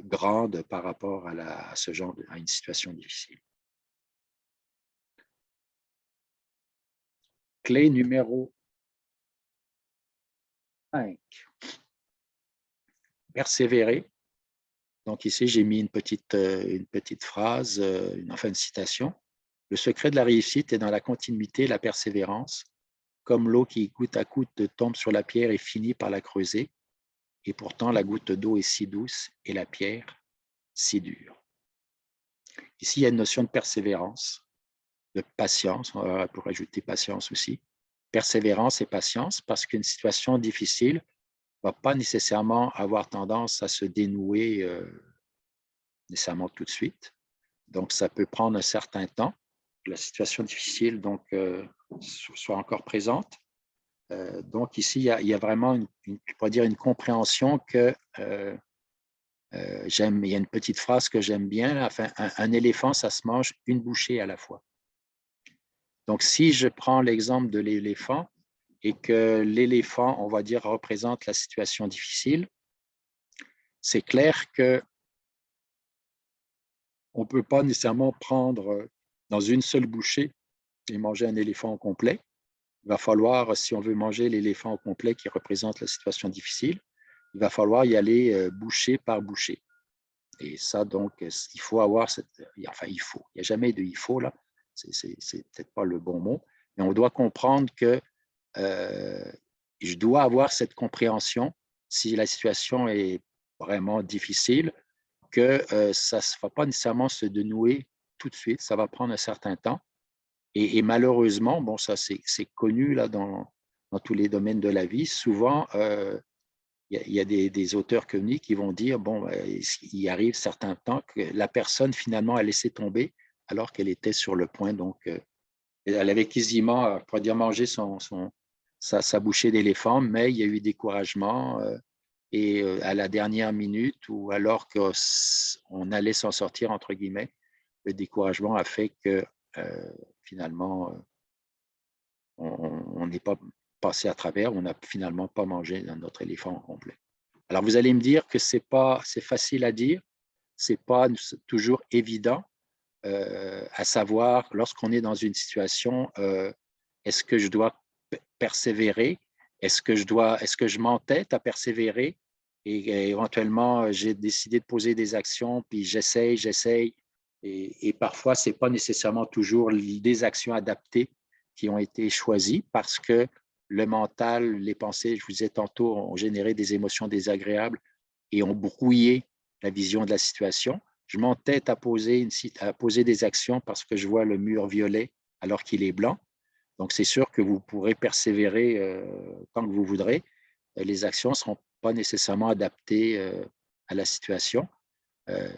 grandes par rapport à ce genre à une situation difficile. Clé numéro 5. persévérer. Donc ici, j'ai mis une petite phrase, enfin une citation. Le secret de la réussite est dans la continuité et la persévérance. Comme l'eau qui, goutte à goutte, tombe sur la pierre et finit par la creuser. Et pourtant, la goutte d'eau est si douce et la pierre si dure. Ici, il y a une notion de persévérance, de patience. On pourrait ajouter patience aussi. Persévérance et patience, parce qu'une situation difficile ne va pas nécessairement avoir tendance à se dénouer nécessairement tout de suite. Donc, ça peut prendre un certain temps. La situation difficile soit encore présente. Donc, ici, il y a vraiment une compréhension que j'aime. Il y a une petite phrase que j'aime bien. Enfin, un éléphant, ça se mange une bouchée à la fois. Donc, si je prends l'exemple de l'éléphant et que l'éléphant, on va dire, représente la situation difficile, c'est clair que on ne peut pas nécessairement prendre dans une seule bouchée et manger un éléphant au complet. Il va falloir, si on veut manger l'éléphant au complet qui représente la situation difficile, il va falloir y aller bouchée par bouchée. Et ça, donc, il faut avoir enfin, il n'y a jamais de il faut, là, c'est peut-être pas le bon mot, mais on doit comprendre que je dois avoir cette compréhension si la situation est vraiment difficile, que ça ne va pas nécessairement se dénouer tout de suite, ça va prendre un certain temps. Et malheureusement, bon, ça c'est connu là, dans tous les domaines de la vie, souvent, il y a des auteurs connus qui vont dire, bon, il arrive certains temps que la personne finalement a laissé tomber alors qu'elle était sur le point, donc elle avait quasiment, on pourrait dire, mangé sa bouchée d'éléphant, mais il y a eu découragement et à la dernière minute ou alors qu'on allait s'en sortir, entre guillemets, le découragement a fait que finalement, on n'est pas passé à travers, on n'a finalement pas mangé notre éléphant au complet. Alors, vous allez me dire que c'est facile à dire, c'est pas toujours évident, à savoir, lorsqu'on est dans une situation, est-ce que je dois persévérer? Est-ce que je m'entête à persévérer? Et éventuellement, j'ai décidé de poser des actions, puis j'essaye. Et parfois, ce n'est pas nécessairement toujours des actions adaptées qui ont été choisies parce que le mental, les pensées, je vous disais tantôt, ont généré des émotions désagréables et ont brouillé la vision de la situation. Je m'entête à poser des actions parce que je vois le mur violet alors qu'il est blanc. Donc, c'est sûr que vous pourrez persévérer tant que vous voudrez. Les actions ne seront pas nécessairement adaptées à la situation,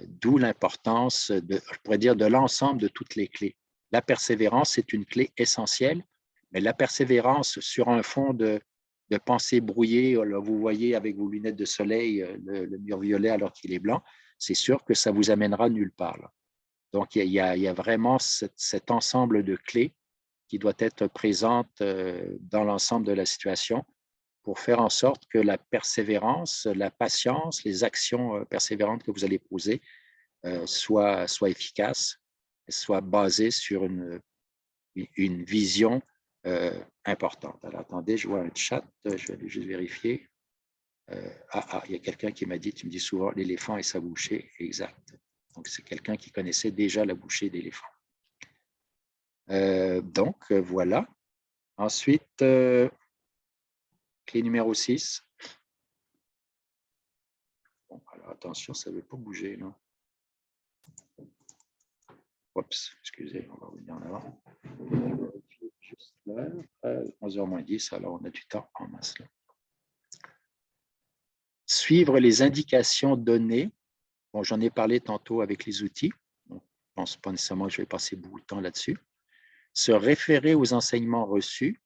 d'où l'importance, je pourrais dire, de l'ensemble de toutes les clés. La persévérance est une clé essentielle, mais la persévérance sur un fond de pensée brouillée, là, vous voyez avec vos lunettes de soleil le mur violet alors qu'il est blanc, c'est sûr que ça vous amènera nulle part. Là. Donc, il y a vraiment cet ensemble de clés qui doit être présente dans l'ensemble de la situation pour faire en sorte que la persévérance, la patience, les actions persévérantes que vous allez poser soient efficaces, soient basées sur une vision importante. Alors, attendez, je vois un chat, je vais aller juste vérifier. Il y a quelqu'un qui m'a dit, tu me dis souvent, l'éléphant et sa bouchée, exact. Donc, c'est quelqu'un qui connaissait déjà la bouchée d'éléphant. Donc, voilà. Ensuite, clé numéro 6. Bon, alors attention, ça ne veut pas bouger. Là. Oups, excusez, on va revenir en avant. Juste là, 11h moins 10, alors on a du temps en masse. Là. Suivre les indications données. Bon, j'en ai parlé tantôt avec les outils. Donc, je ne pense pas nécessairement que je vais passer beaucoup de temps là-dessus. Se référer aux enseignements reçus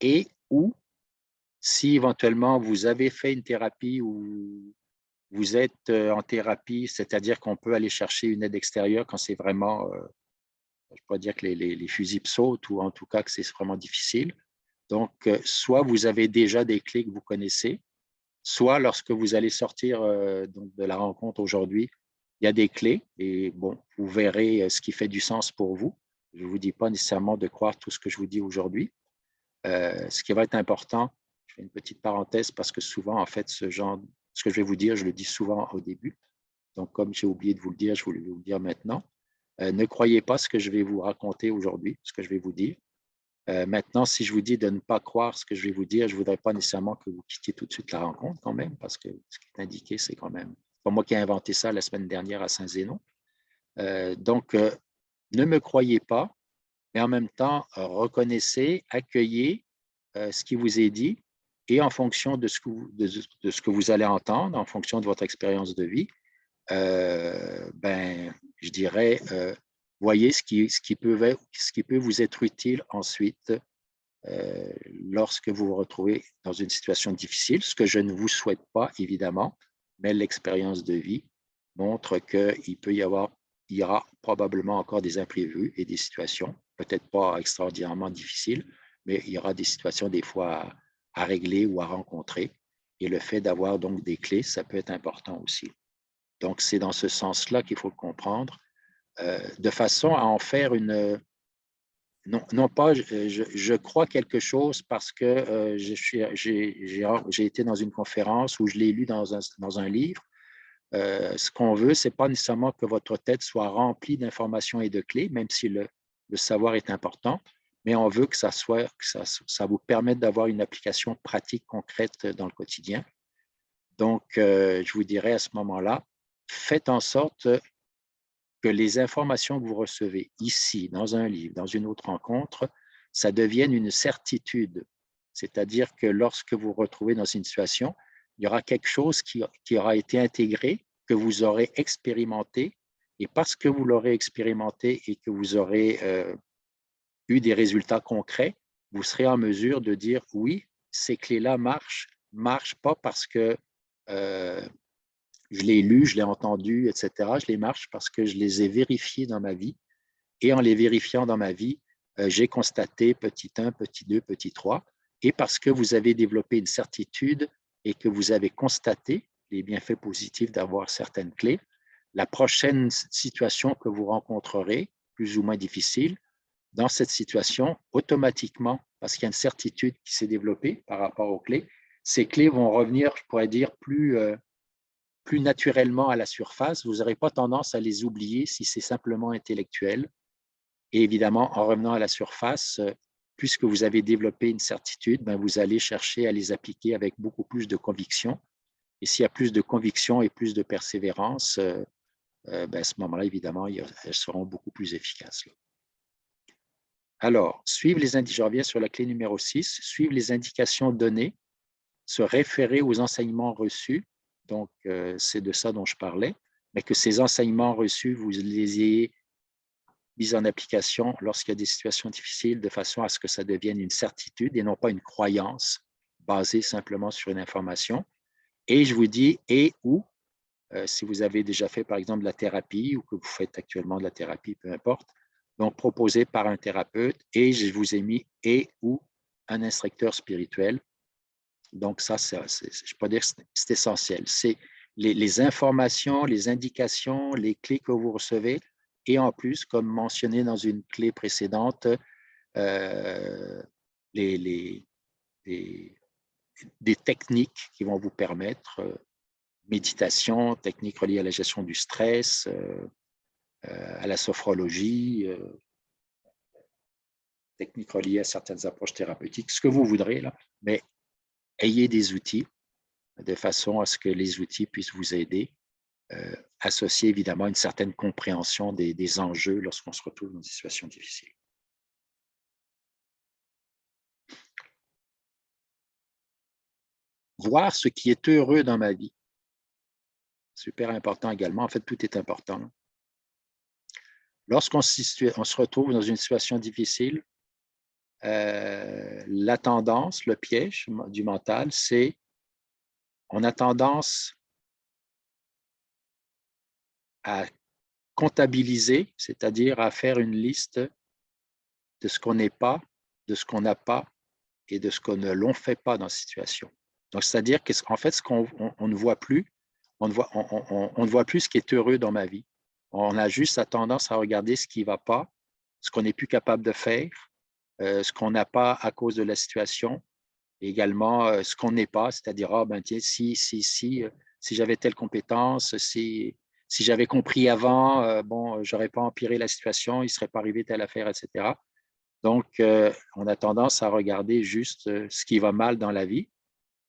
et ou si éventuellement vous avez fait une thérapie ou vous êtes en thérapie, c'est-à-dire qu'on peut aller chercher une aide extérieure quand c'est vraiment, je pourrais dire que les fusils sautent ou en tout cas que c'est vraiment difficile. Donc, soit vous avez déjà des clés que vous connaissez, soit lorsque vous allez sortir donc de la rencontre aujourd'hui, il y a des clés et bon, vous verrez ce qui fait du sens pour vous. Je ne vous dis pas nécessairement de croire tout ce que je vous dis aujourd'hui. Ce qui va être important, je fais une petite parenthèse parce que souvent, en fait, ce genre ce que je vais vous dire, je le dis souvent au début. Donc, comme j'ai oublié de vous le dire, je voulais vous le dire maintenant. Ne croyez pas ce que je vais vous raconter aujourd'hui, ce que je vais vous dire. Maintenant, si je vous dis de ne pas croire ce que je vais vous dire, je ne voudrais pas nécessairement que vous quittiez tout de suite la rencontre quand même, parce que ce qui est indiqué, c'est quand même pas moi qui ai inventé ça la semaine dernière à Saint-Zénon. Donc, ne me croyez pas, mais en même temps, reconnaissez, accueillez ce qui vous est dit et en fonction de ce que vous allez entendre, en fonction de votre expérience de vie, je dirais, voyez ce qui peut vous être utile ensuite lorsque vous vous retrouvez dans une situation difficile, ce que je ne vous souhaite pas, évidemment, mais l'expérience de vie montre qu'il peut y avoir, il y aura probablement encore des imprévus et des situations, peut-être pas extraordinairement difficiles, mais il y aura des situations des fois à régler ou à rencontrer. Et le fait d'avoir donc des clés, ça peut être important aussi. Donc, c'est dans ce sens-là qu'il faut le comprendre, de façon à en faire une, non pas je crois quelque chose parce que j'ai été dans une conférence ou je l'ai lu dans un livre. Ce qu'on veut, ce n'est pas nécessairement que votre tête soit remplie d'informations et de clés, même si le savoir est important, mais on veut que ça vous permette d'avoir une application pratique, concrète dans le quotidien. Donc, je vous dirais à ce moment-là, faites en sorte que les informations que vous recevez ici, dans un livre, dans une autre rencontre, ça devienne une certitude. C'est-à-dire que lorsque vous vous retrouvez dans une situation, il y aura quelque chose qui aura été intégré, que vous aurez expérimenté, et parce que vous l'aurez expérimenté et que vous aurez eu des résultats concrets, vous serez en mesure de dire oui, ces clés-là marchent pas parce que je l'ai lu, je l'ai entendu, etc. Je les marche parce que je les ai vérifiés dans ma vie. Et en les vérifiant dans ma vie, j'ai constaté petit 1, petit 2, petit 3. Et parce que vous avez développé une certitude et que vous avez constaté les bienfaits positifs d'avoir certaines clés, la prochaine situation que vous rencontrerez, plus ou moins difficile, dans cette situation, automatiquement, parce qu'il y a une certitude qui s'est développée par rapport aux clés, ces clés vont revenir, je pourrais dire, plus naturellement à la surface. Vous n'aurez pas tendance à les oublier si c'est simplement intellectuel. Et évidemment, en revenant à la surface, puisque vous avez développé une certitude, vous allez chercher à les appliquer avec beaucoup plus de conviction. Et s'il y a plus de conviction et plus de persévérance, à ce moment-là, évidemment, elles seront beaucoup plus efficaces. Alors, je reviens sur la clé numéro 6, suivre les indications données, se référer aux enseignements reçus. Donc, c'est de ça dont je parlais, mais que ces enseignements reçus, vous les ayez mis en application lorsqu'il y a des situations difficiles, de façon à ce que ça devienne une certitude et non pas une croyance basée simplement sur une information. Et je vous dis, si vous avez déjà fait, par exemple, de la thérapie ou que vous faites actuellement de la thérapie, peu importe, donc proposé par un thérapeute, et je vous ai mis ou un instructeur spirituel. Donc, ça, je peux dire que c'est essentiel. C'est les informations, les indications, les clés que vous recevez. Et en plus, comme mentionné dans une clé précédente, des techniques qui vont vous permettre, méditation, techniques reliées à la gestion du stress, à la sophrologie, techniques reliées à certaines approches thérapeutiques, ce que vous voudrez, là, mais ayez des outils de façon à ce que les outils puissent vous aider, associés évidemment à une certaine compréhension des enjeux lorsqu'on se retrouve dans des situations difficiles. Voir ce qui est heureux dans ma vie. Super important également. En fait, tout est important. Lorsqu'on se retrouve dans une situation difficile, la tendance, le piège du mental, c'est on a tendance à comptabiliser, c'est-à-dire à faire une liste de ce qu'on n'est pas, de ce qu'on n'a pas et de ce qu'on ne fait pas dans la situation. Donc, c'est-à-dire qu'en fait, ce qu'on on ne voit plus, on ne voit plus ce qui est heureux dans ma vie. On a juste la tendance à regarder ce qui ne va pas, ce qu'on n'est plus capable de faire, ce qu'on n'a pas à cause de la situation, et également ce qu'on n'est pas, c'est-à-dire, tiens, si, si j'avais telle compétence, si j'avais compris avant, bon, je n'aurais pas empiré la situation, il ne serait pas arrivé telle affaire, etc. Donc, on a tendance à regarder juste ce qui va mal dans la vie.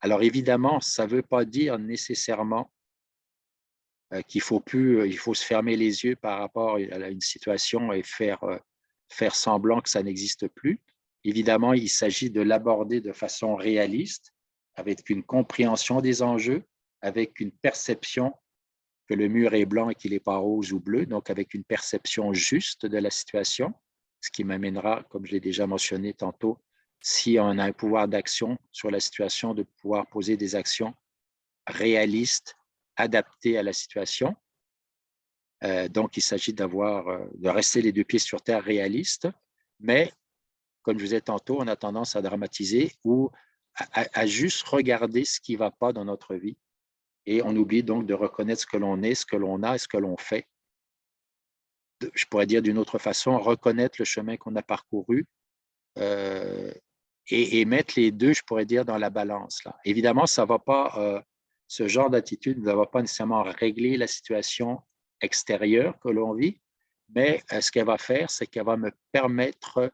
Alors, évidemment, ça ne veut pas dire nécessairement qu'il faut plus, il faut se fermer les yeux par rapport à une situation et faire semblant que ça n'existe plus. Évidemment, il s'agit de l'aborder de façon réaliste, avec une compréhension des enjeux, avec une perception que le mur est blanc et qu'il n'est pas rose ou bleu, donc avec une perception juste de la situation, ce qui m'amènera, comme je l'ai déjà mentionné tantôt, si on a un pouvoir d'action sur la situation, de pouvoir poser des actions réalistes, adaptées à la situation. Donc, il s'agit de rester les deux pieds sur terre réalistes, mais comme je vous disais tantôt, on a tendance à dramatiser ou à juste regarder ce qui ne va pas dans notre vie. Et on oublie donc de reconnaître ce que l'on est, ce que l'on a et ce que l'on fait. Je pourrais dire d'une autre façon, reconnaître le chemin qu'on a parcouru et mettre les deux, je pourrais dire, dans la balance. Là. Évidemment, ça va pas, ce genre d'attitude ne va pas nécessairement régler la situation extérieure que l'on vit, mais ce qu'elle va faire, c'est qu'elle va me permettre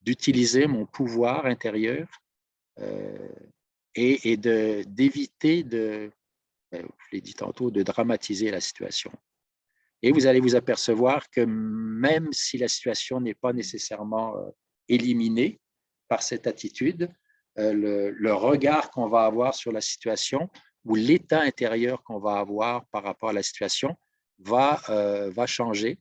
d'utiliser mon pouvoir intérieur et d'éviter je l'ai dit tantôt, de dramatiser la situation. Et vous allez vous apercevoir que même si la situation n'est pas nécessairement éliminée par cette attitude, le regard qu'on va avoir sur la situation ou l'état intérieur qu'on va avoir par rapport à la situation va changer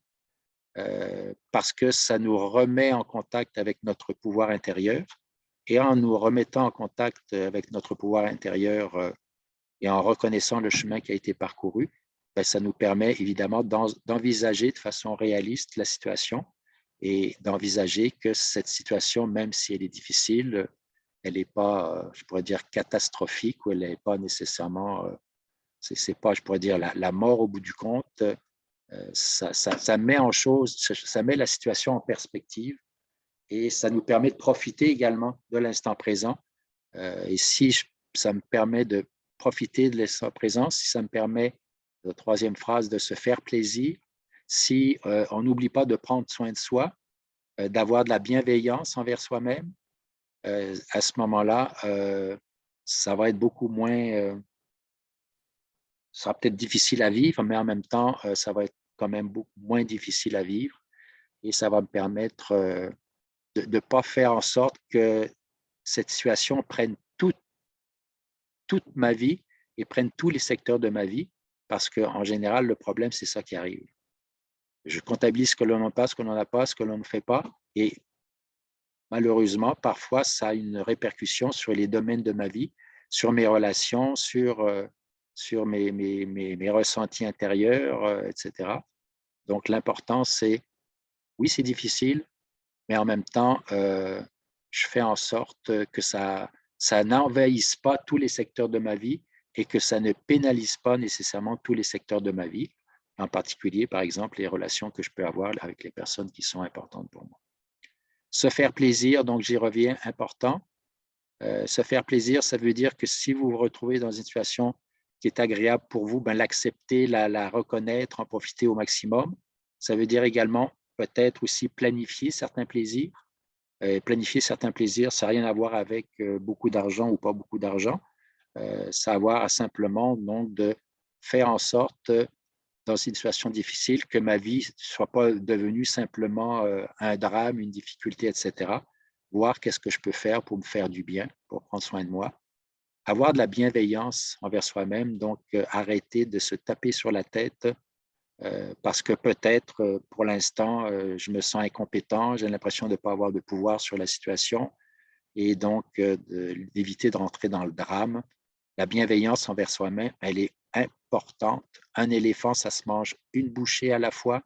parce que ça nous remet en contact avec notre pouvoir intérieur. Et en nous remettant en contact avec notre pouvoir intérieur et en reconnaissant le chemin qui a été parcouru, ben, ça nous permet évidemment d'envisager de façon réaliste la situation et d'envisager que cette situation, même si elle est difficile, elle n'est pas, je pourrais dire, catastrophique ou elle n'est pas nécessairement, c'est pas, je pourrais dire, la mort au bout du compte. Ça met ça met la situation en perspective et ça nous permet de profiter également de l'instant présent. Et si ça me permet de profiter de l'instant présent, si ça me permet, la troisième phrase, de se faire plaisir, si on n'oublie pas de prendre soin de soi, d'avoir de la bienveillance envers soi-même, à ce moment-là, ça va être beaucoup moins, ça sera peut-être difficile à vivre, mais en même temps, ça va être quand même beaucoup moins difficile à vivre et ça va me permettre de ne pas faire en sorte que cette situation prenne toute ma vie et prenne tous les secteurs de ma vie, parce qu'en général, le problème, c'est ça qui arrive. Je comptabilise ce que l'on n'a pas, ce que l'on n'a pas, ce que l'on ne fait pas, et malheureusement, parfois, ça a une répercussion sur les domaines de ma vie, sur mes relations, sur mes ressentis intérieurs, etc. Donc, l'important, c'est, oui, c'est difficile, mais en même temps, je fais en sorte que ça n'envahisse pas tous les secteurs de ma vie et que ça ne pénalise pas nécessairement tous les secteurs de ma vie, en particulier, par exemple, les relations que je peux avoir avec les personnes qui sont importantes pour moi. Se faire plaisir, donc j'y reviens, important. Se faire plaisir, ça veut dire que si vous vous retrouvez dans une situation qui est agréable pour vous, ben, l'accepter, la reconnaître, en profiter au maximum. Ça veut dire également peut-être aussi planifier certains plaisirs. Planifier certains plaisirs, ça n'a rien à voir avec beaucoup d'argent ou pas beaucoup d'argent. Ça a à voir simplement donc, de faire en sorte, dans une situation difficile, que ma vie ne soit pas devenue simplement un drame, une difficulté, etc. Voir qu'est-ce que je peux faire pour me faire du bien, pour prendre soin de moi. Avoir de la bienveillance envers soi-même, donc arrêter de se taper sur la tête parce que peut-être, pour l'instant, je me sens incompétent, j'ai l'impression de ne pas avoir de pouvoir sur la situation et donc d'éviter de rentrer dans le drame. La bienveillance envers soi-même, elle est importante. Un éléphant, ça se mange une bouchée à la fois.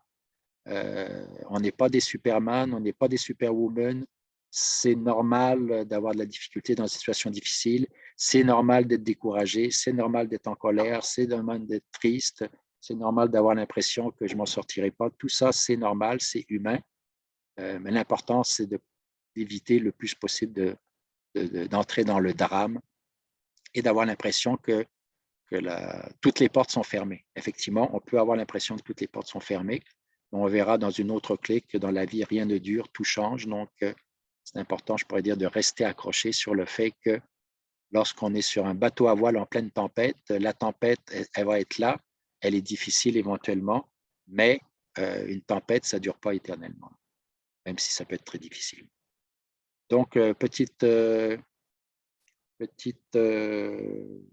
On n'est pas des Superman, on n'est pas des Superwoman. C'est normal d'avoir de la difficulté dans une situation difficile. C'est normal d'être découragé. C'est normal d'être en colère. C'est normal d'être triste. C'est normal d'avoir l'impression que je ne m'en sortirai pas. Tout ça, c'est normal, c'est humain. Mais l'important, c'est d'éviter le plus possible d'entrer dans le drame et d'avoir l'impression que toutes les portes sont fermées. Effectivement, on peut avoir l'impression que toutes les portes sont fermées. On verra dans une autre clé que dans la vie, rien ne dure, tout change. Donc, c'est important, je pourrais dire, de rester accroché sur le fait que lorsqu'on est sur un bateau à voile en pleine tempête, la tempête, elle va être là, elle est difficile éventuellement, mais une tempête, ça ne dure pas éternellement, même si ça peut être très difficile. Donc, petite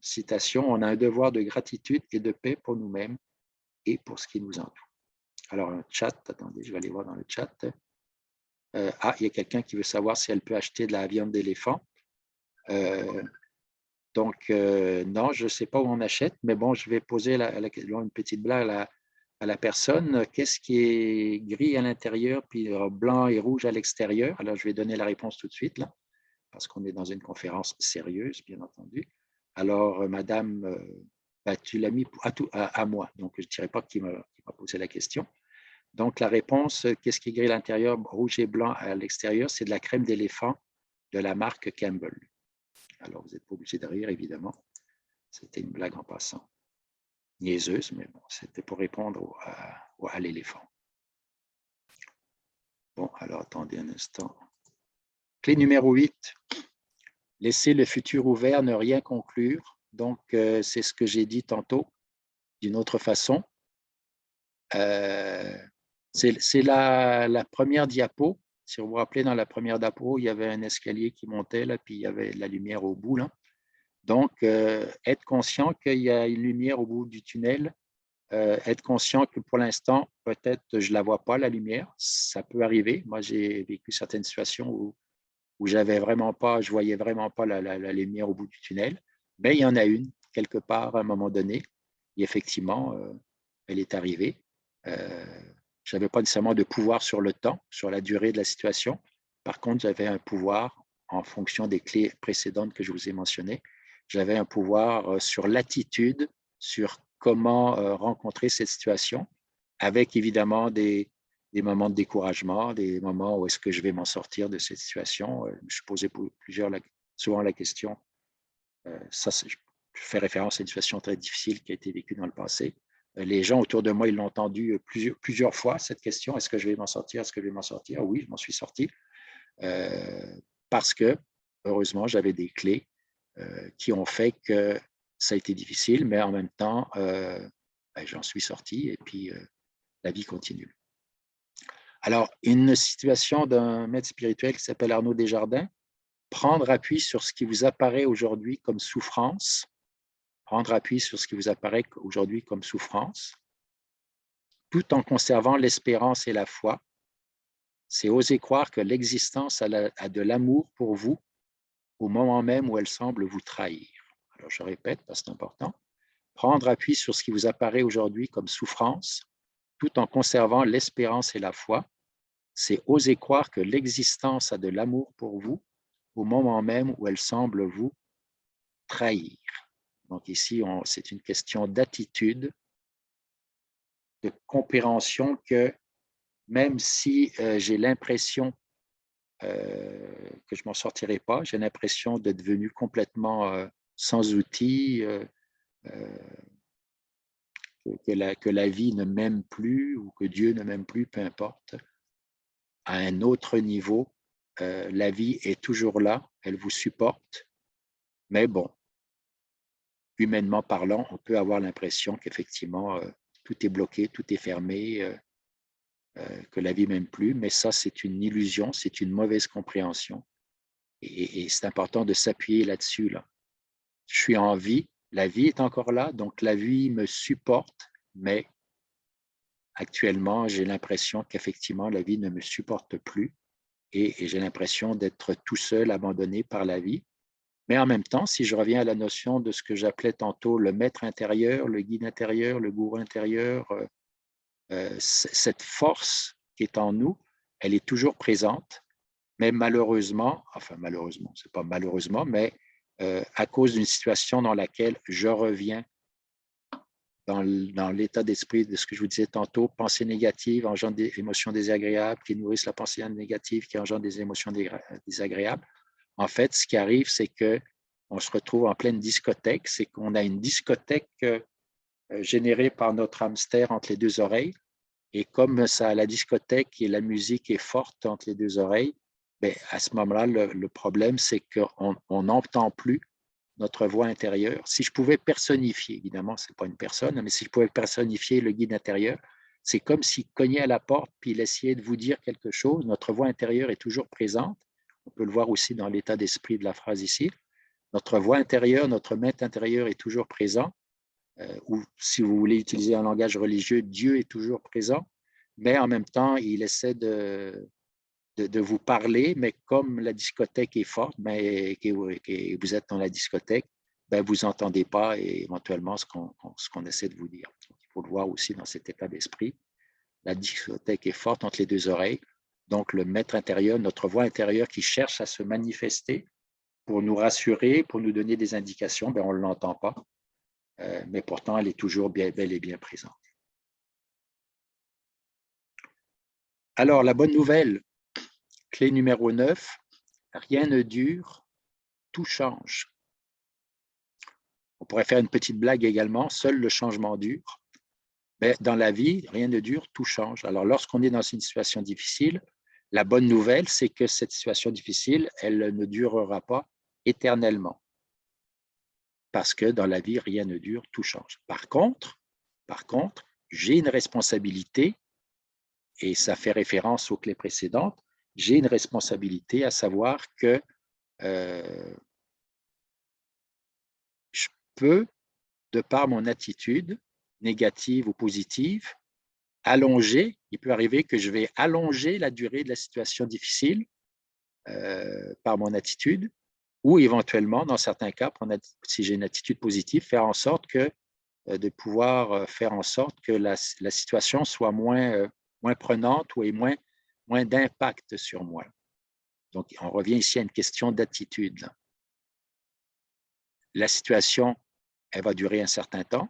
citation, on a un devoir de gratitude et de paix pour nous-mêmes et pour ce qui nous entoure. Alors, un chat, attendez, je vais aller voir dans le chat. Il y a quelqu'un qui veut savoir si elle peut acheter de la viande d'éléphant. Donc, non, je ne sais pas où on achète, mais bon, je vais poser une petite blague à la personne. Qu'est-ce qui est gris à l'intérieur, puis blanc et rouge à l'extérieur? Alors, je vais donner la réponse tout de suite, là, parce qu'on est dans une conférence sérieuse, bien entendu. Alors, madame, tu l'as mis à moi, donc je ne dirais pas qui m'a posé la question. Donc, la réponse, qu'est-ce qui est gris à l'intérieur, rouge et blanc à l'extérieur? C'est de la crème d'éléphant de la marque Campbell. Alors, vous n'êtes pas obligé de rire, évidemment. C'était une blague en passant. Niaiseuse, mais bon, c'était pour répondre à l'éléphant. Bon, alors, attendez un instant. Clé numéro 8. Laisser le futur ouvert, ne rien conclure. Donc, c'est ce que j'ai dit tantôt, d'une autre façon. C'est la première diapo. Si vous vous rappelez, dans la première diapo, il y avait un escalier qui montait, là, puis il y avait de la lumière au bout. Là. Donc, être conscient qu'il y a une lumière au bout du tunnel, être conscient que pour l'instant, peut-être je ne la vois pas, la lumière. Ça peut arriver. Moi, j'ai vécu certaines situations où je voyais vraiment pas la lumière au bout du tunnel, mais il y en a une, quelque part, à un moment donné, et effectivement, elle est arrivée. Je n'avais pas nécessairement de pouvoir sur le temps, sur la durée de la situation. Par contre, j'avais un pouvoir en fonction des clés précédentes que je vous ai mentionnées. J'avais un pouvoir sur l'attitude, sur comment rencontrer cette situation, avec évidemment des moments de découragement, des moments où est-ce que je vais m'en sortir de cette situation. Je posais souvent la question. Je fais référence à une situation très difficile qui a été vécue dans le passé. Les gens autour de moi, ils l'ont entendu plusieurs fois, cette question. Est-ce que je vais m'en sortir? Est-ce que je vais m'en sortir? Oui, je m'en suis sorti. Parce que, heureusement, j'avais des clés qui ont fait que ça a été difficile, mais en même temps, j'en suis sorti et puis la vie continue. Alors, une situation d'un maître spirituel qui s'appelle Arnaud Desjardins, prendre appui sur ce qui vous apparaît aujourd'hui comme souffrance, prendre appui sur ce qui vous apparaît aujourd'hui comme souffrance, tout en conservant l'espérance et la foi, c'est oser croire que l'existence a de l'amour pour vous au moment même où elle semble vous trahir. Alors, je répète, parce que c'est important. Prendre appui sur ce qui vous apparaît aujourd'hui comme souffrance, tout en conservant l'espérance et la foi, c'est oser croire que l'existence a de l'amour pour vous au moment même où elle semble vous trahir. Donc ici, c'est une question d'attitude, de compréhension que même si j'ai l'impression que je ne m'en sortirai pas, j'ai l'impression d'être devenu complètement sans outils, que la vie ne m'aime plus ou que Dieu ne m'aime plus, peu importe. À un autre niveau, la vie est toujours là, elle vous supporte, mais bon, humainement parlant, on peut avoir l'impression qu'effectivement, tout est bloqué, tout est fermé, que la vie m'aime plus, mais ça, c'est une illusion, c'est une mauvaise compréhension. Et c'est important de s'appuyer là-dessus. Là. Je suis en vie, la vie est encore là, donc la vie me supporte, mais actuellement, j'ai l'impression qu'effectivement, la vie ne me supporte plus et j'ai l'impression d'être tout seul, abandonné par la vie. Mais en même temps, si je reviens à la notion de ce que j'appelais tantôt le maître intérieur, le guide intérieur, le gourou intérieur, cette force qui est en nous, elle est toujours présente, mais malheureusement, c'est pas malheureusement, mais à cause d'une situation dans laquelle je reviens dans l'état d'esprit de ce que je vous disais tantôt, pensée négative engendre des émotions désagréables qui nourrissent la pensée négative qui engendre des émotions désagréables. En fait, ce qui arrive, c'est que on se retrouve en pleine discothèque, c'est qu'on a une discothèque générée par notre hamster entre les deux oreilles. Et comme ça, la discothèque et la musique est forte entre les deux oreilles, ben, à ce moment-là, le problème, c'est qu'on n'entend plus notre voix intérieure. Si je pouvais personnifier, évidemment, ce n'est pas une personne, mais si je pouvais personnifier le guide intérieur, c'est comme s'il cognait à la porte puis il essayait de vous dire quelque chose. Notre voix intérieure est toujours présente. On peut le voir aussi dans l'état d'esprit de la phrase ici. Notre voix intérieure, notre maître intérieur est toujours présent. Ou si vous voulez utiliser un langage religieux, Dieu est toujours présent, mais en même temps, il essaie de vous parler, mais comme la discothèque est forte, ben, et vous êtes dans la discothèque, ben, vous n'entendez pas et éventuellement ce qu'on essaie de vous dire. Donc, il faut le voir aussi dans cet état d'esprit. La discothèque est forte entre les deux oreilles, donc le maître intérieur, notre voix intérieure qui cherche à se manifester pour nous rassurer, pour nous donner des indications, ben, on ne l'entend pas. Mais pourtant, elle est toujours bel et bien présente. Alors, la bonne nouvelle, clé numéro 9, rien ne dure, tout change. On pourrait faire une petite blague également, seul le changement dure. Mais dans la vie, rien ne dure, tout change. Alors, lorsqu'on est dans une situation difficile, la bonne nouvelle, c'est que cette situation difficile, elle ne durera pas éternellement. Parce que dans la vie, rien ne dure, tout change. Par contre, j'ai une responsabilité, et ça fait référence aux clés précédentes, j'ai une responsabilité à savoir que je peux, de par mon attitude négative ou positive, allonger, il peut arriver que je vais allonger la durée de la situation difficile par mon attitude, ou éventuellement, dans certains cas, si j'ai une attitude positive, faire en sorte que de pouvoir faire en sorte que la situation soit moins prenante ou ait moins d'impact sur moi. Donc, on revient ici à une question d'attitude. La situation, elle va durer un certain temps.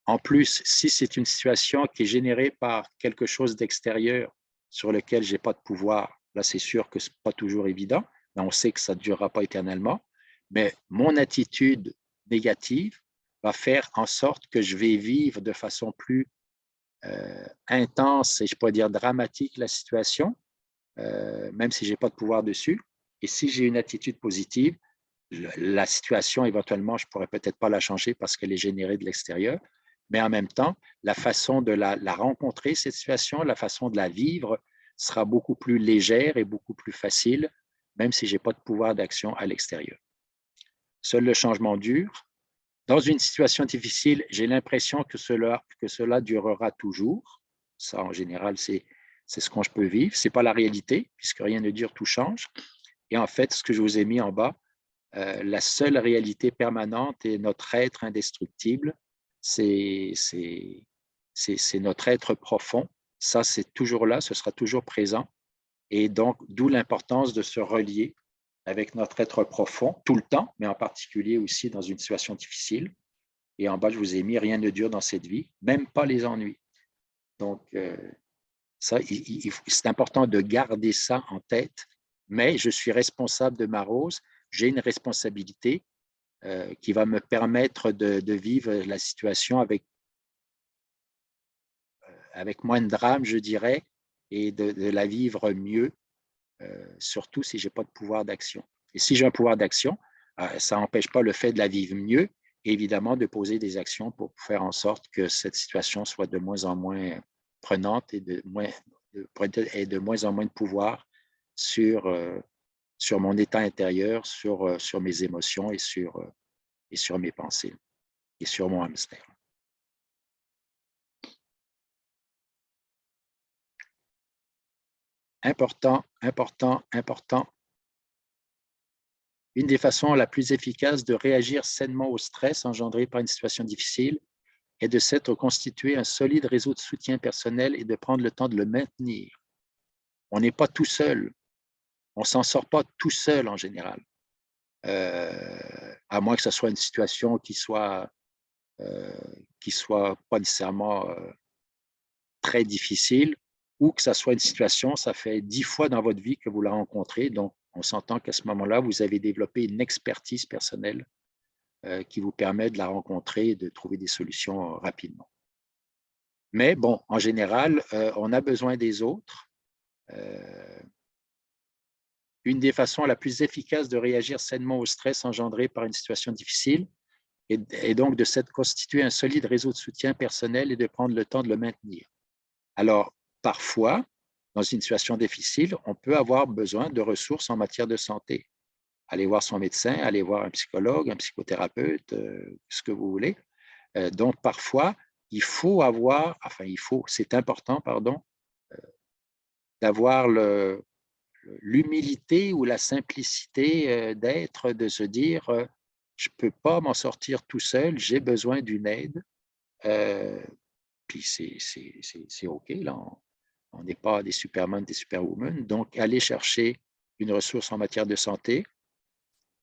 En plus, si c'est une situation qui est générée par quelque chose d'extérieur sur lequel je n'ai pas de pouvoir, là, c'est sûr que ce n'est pas toujours évident, mais on sait que ça ne durera pas éternellement. Mais mon attitude négative va faire en sorte que je vais vivre de façon plus intense et je pourrais dire dramatique la situation, même si je n'ai pas de pouvoir dessus. Et si j'ai une attitude positive, la situation, éventuellement, je ne pourrais peut-être pas la changer parce qu'elle est générée de l'extérieur, mais en même temps, la façon de la rencontrer, cette situation, la façon de la vivre sera beaucoup plus légère et beaucoup plus facile, même si je n'ai pas de pouvoir d'action à l'extérieur. Seul le changement dure. Dans une situation difficile, j'ai l'impression que cela durera toujours. Ça, en général, c'est ce qu'on peut vivre. Ce n'est pas la réalité, puisque rien ne dure, tout change. Et en fait, ce que je vous ai mis en bas, la seule réalité permanente est notre être indestructible. C'est notre être profond. Ça, c'est toujours là, ce sera toujours présent. Et donc, d'où l'importance de se relier avec notre être profond tout le temps, mais en particulier aussi dans une situation difficile. Et en bas, je vous ai mis « Rien ne dure dans cette vie, même pas les ennuis ». Donc, ça, c'est important de garder ça en tête, mais je suis responsable de ma rose, j'ai une responsabilité qui va me permettre de vivre la situation avec moins de drame, je dirais, et de la vivre mieux, surtout si je n'ai pas de pouvoir d'action. Et si j'ai un pouvoir d'action, ça n'empêche pas le fait de la vivre mieux, et évidemment de poser des actions pour faire en sorte que cette situation soit de moins en moins prenante et de moins en moins de pouvoir sur mon état intérieur, sur mes émotions et sur mes pensées et sur mon hamster. Important, important, important. Une des façons la plus efficaces de réagir sainement au stress engendré par une situation difficile est de s'être constitué un solide réseau de soutien personnel et de prendre le temps de le maintenir. On n'est pas tout seul. On ne s'en sort pas tout seul en général. À moins que ce soit une situation qui soit pas nécessairement très difficile ou que ça soit une situation, ça fait 10 fois dans votre vie que vous la rencontrez, donc on s'entend qu'à ce moment-là, vous avez développé une expertise personnelle qui vous permet de la rencontrer et de trouver des solutions rapidement. Mais bon, en général, on a besoin des autres. Une des façons la plus efficaces de réagir sainement au stress engendré par une situation difficile est donc de s'être constitué un solide réseau de soutien personnel et de prendre le temps de le maintenir. Alors, parfois, dans une situation difficile, on peut avoir besoin de ressources en matière de santé. Aller voir son médecin, aller voir un psychologue, un psychothérapeute, ce que vous voulez. Donc, parfois, c'est important, pardon, d'avoir l'humilité ou la simplicité d'être, de se dire, je ne peux pas m'en sortir tout seul, j'ai besoin d'une aide. Puis c'est OK, là, on n'est pas des supermen, des superwomen. Donc, aller chercher une ressource en matière de santé,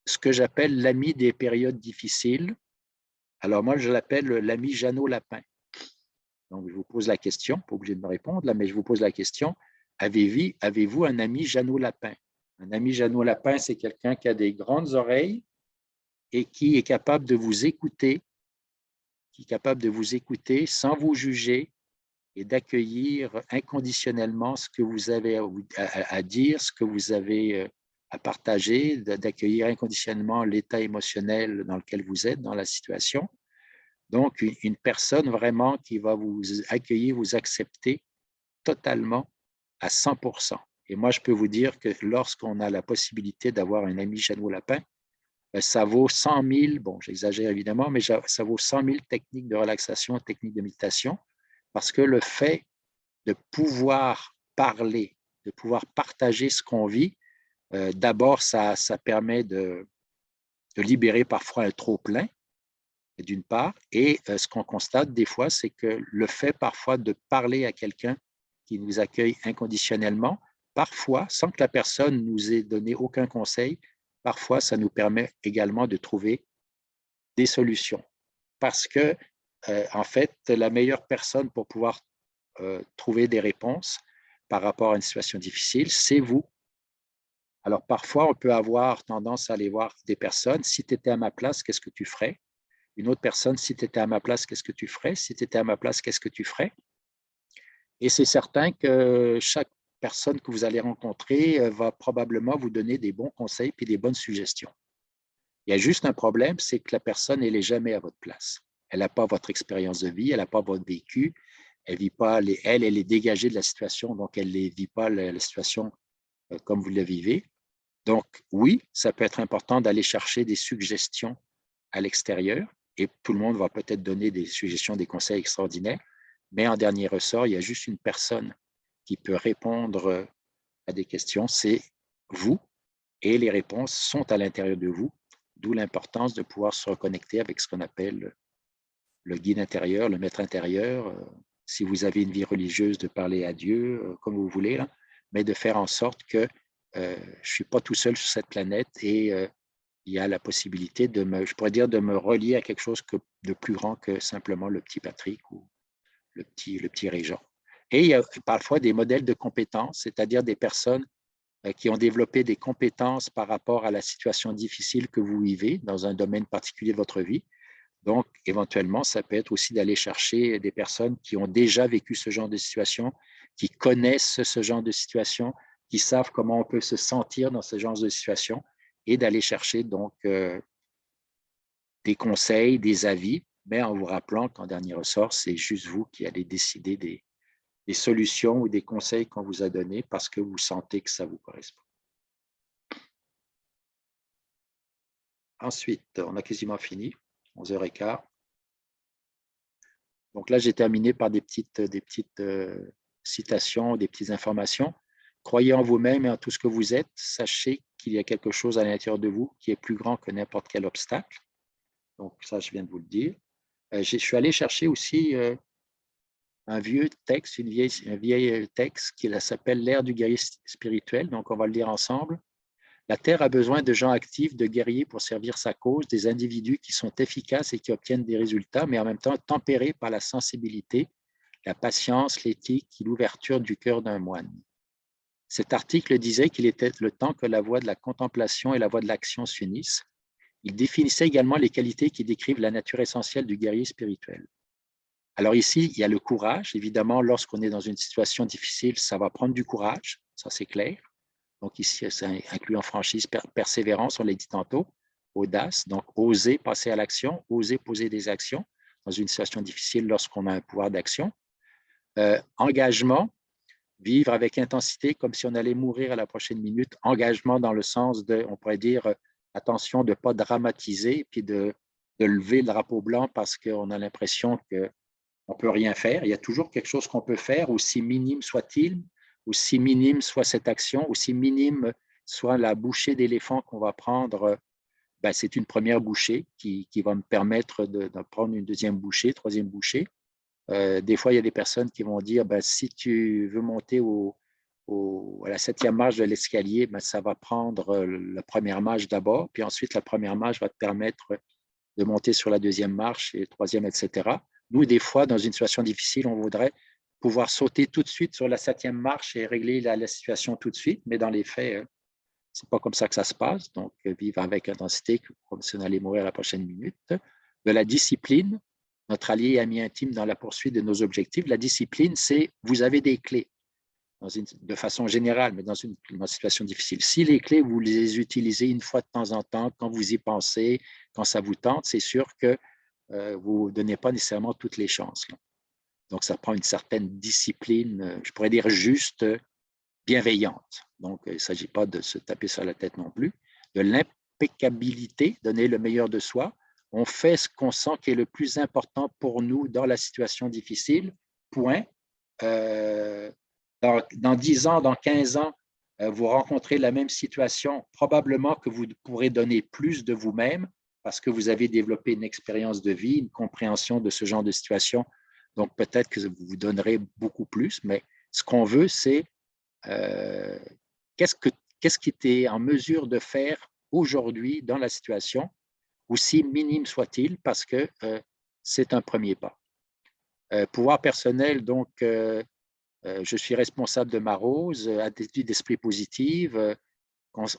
ce que j'appelle l'ami des périodes difficiles. Alors, moi, je l'appelle l'ami Jeannot Lapin. Donc, je vous pose la question, pas obligé de me répondre, là, mais je vous pose la question. Avez-vous un ami Jeannot Lapin? Un ami Jeannot Lapin, c'est quelqu'un qui a des grandes oreilles et qui est capable de vous écouter, sans vous juger et d'accueillir inconditionnellement ce que vous avez à dire, ce que vous avez à partager, d'accueillir inconditionnellement l'état émotionnel dans lequel vous êtes, dans la situation. Donc, une personne vraiment qui va vous accueillir, vous accepter totalement à 100%. Et moi, je peux vous dire que lorsqu'on a la possibilité d'avoir un ami Jeannot Lapin, ça vaut 100 000, bon, j'exagère évidemment, mais ça vaut 100 000 techniques de relaxation, techniques de méditation, parce que le fait de pouvoir parler, de pouvoir partager ce qu'on vit, d'abord, ça permet de libérer parfois un trop-plein, d'une part, et ce qu'on constate des fois, c'est que le fait parfois de parler à quelqu'un qui nous accueille inconditionnellement, parfois, sans que la personne nous ait donné aucun conseil, parfois, ça nous permet également de trouver des solutions. Parce que, en fait, la meilleure personne pour pouvoir trouver des réponses par rapport à une situation difficile, c'est vous. Alors, parfois, on peut avoir tendance à aller voir des personnes. Si tu étais à ma place, qu'est-ce que tu ferais? Une autre personne, si tu étais à ma place, qu'est-ce que tu ferais? Si tu étais à ma place, qu'est-ce que tu ferais? Et c'est certain que chaque personne que vous allez rencontrer va probablement vous donner des bons conseils puis des bonnes suggestions. Il y a juste un problème, c'est que la personne, elle n'est jamais à votre place. Elle n'a pas votre expérience de vie, elle n'a pas votre vécu, elle vit pas, elle est dégagée de la situation, donc elle ne vit pas la situation comme vous la vivez. Donc, oui, ça peut être important d'aller chercher des suggestions à l'extérieur et tout le monde va peut-être donner des suggestions, des conseils extraordinaires, mais en dernier ressort, il y a juste une personne qui peut répondre à des questions, c'est vous, et les réponses sont à l'intérieur de vous, d'où l'importance de pouvoir se reconnecter avec ce qu'on appelle le guide intérieur, le maître intérieur. Si vous avez une vie religieuse, de parler à Dieu, comme vous voulez, là, mais de faire en sorte que je ne suis pas tout seul sur cette planète et il y a la possibilité je pourrais dire, de me relier à quelque chose de plus grand que simplement le petit Patrick ou le petit Régent. Et il y a parfois des modèles de compétences, c'est-à-dire des personnes qui ont développé des compétences par rapport à la situation difficile que vous vivez dans un domaine particulier de votre vie. Donc, éventuellement, ça peut être aussi d'aller chercher des personnes qui ont déjà vécu ce genre de situation, qui connaissent ce genre de situation, qui savent comment on peut se sentir dans ce genre de situation et d'aller chercher donc des conseils, des avis, mais en vous rappelant qu'en dernier ressort, c'est juste vous qui allez décider des solutions ou des conseils qu'on vous a donnés parce que vous sentez que ça vous correspond. Ensuite, on a quasiment fini, 11h15. Donc là, j'ai terminé par des petites citations, des petites informations. Croyez en vous-même et en tout ce que vous êtes. Sachez qu'il y a quelque chose à l'intérieur de vous qui est plus grand que n'importe quel obstacle. Donc ça, je viens de vous le dire. Je suis allé chercher aussi un vieux texte, un vieil texte qui s'appelle « L'ère du guerrier spirituel ». Donc, on va le lire ensemble. La Terre a besoin de gens actifs, de guerriers pour servir sa cause, des individus qui sont efficaces et qui obtiennent des résultats, mais en même temps tempérés par la sensibilité, la patience, l'éthique et l'ouverture du cœur d'un moine. Cet article disait qu'il était le temps que la voie de la contemplation et la voie de l'action s'unissent. Il définissait également les qualités qui décrivent la nature essentielle du guerrier spirituel. Alors ici, il y a le courage. Évidemment, lorsqu'on est dans une situation difficile, ça va prendre du courage, ça c'est clair. Donc ici, ça inclut en franchise, persévérance, on l'a dit tantôt, audace, donc oser passer à l'action, oser poser des actions dans une situation difficile lorsqu'on a un pouvoir d'action. Engagement, vivre avec intensité comme si on allait mourir à la prochaine minute. Engagement dans le sens de, on pourrait dire, attention de ne pas dramatiser, puis de lever le drapeau blanc parce qu'on a l'impression qu'on ne peut rien faire. Il y a toujours quelque chose qu'on peut faire, aussi minime soit-il, aussi minime soit cette action, aussi minime soit la bouchée d'éléphant qu'on va prendre. Ben, c'est une première bouchée qui va me permettre de prendre une deuxième bouchée, troisième bouchée. Des fois, il y a des personnes qui vont dire, ben, si tu veux monter à la 7e marche de l'escalier, ben, ça va prendre la première marche d'abord, puis ensuite la première marche va te permettre de monter sur la deuxième marche et troisième, etc. Nous, des fois, dans une situation difficile, on voudrait pouvoir sauter tout de suite sur la 7e marche et régler la situation tout de suite, mais dans les faits, ce n'est pas comme ça que ça se passe. Donc, vivre avec intensité, comme si on allait mourir la prochaine minute. De la discipline, notre allié et ami intime dans la poursuite de nos objectifs. La discipline, c'est vous avez des clés de façon générale, mais dans une situation difficile. Si les clés, vous les utilisez une fois de temps en temps, quand vous y pensez, quand ça vous tente, c'est sûr que vous ne donnez pas nécessairement toutes les chances. Là. Donc, ça prend une certaine discipline, je pourrais dire juste bienveillante. Donc, il ne s'agit pas de se taper sur la tête non plus. De l'impeccabilité, donner le meilleur de soi. On fait ce qu'on sent qui est le plus important pour nous dans la situation difficile, point. Dans 10 ans, dans 15 ans, vous rencontrez la même situation, probablement que vous pourrez donner plus de vous-même parce que vous avez développé une expérience de vie, une compréhension de ce genre de situation. Donc, peut-être que vous vous donnerez beaucoup plus, mais ce qu'on veut, c'est qu'est-ce qui tu es en mesure de faire aujourd'hui dans la situation, aussi minime soit-il, parce que c'est un premier pas. Pouvoir personnel, donc, je suis responsable de ma rose, attitude d'esprit positive,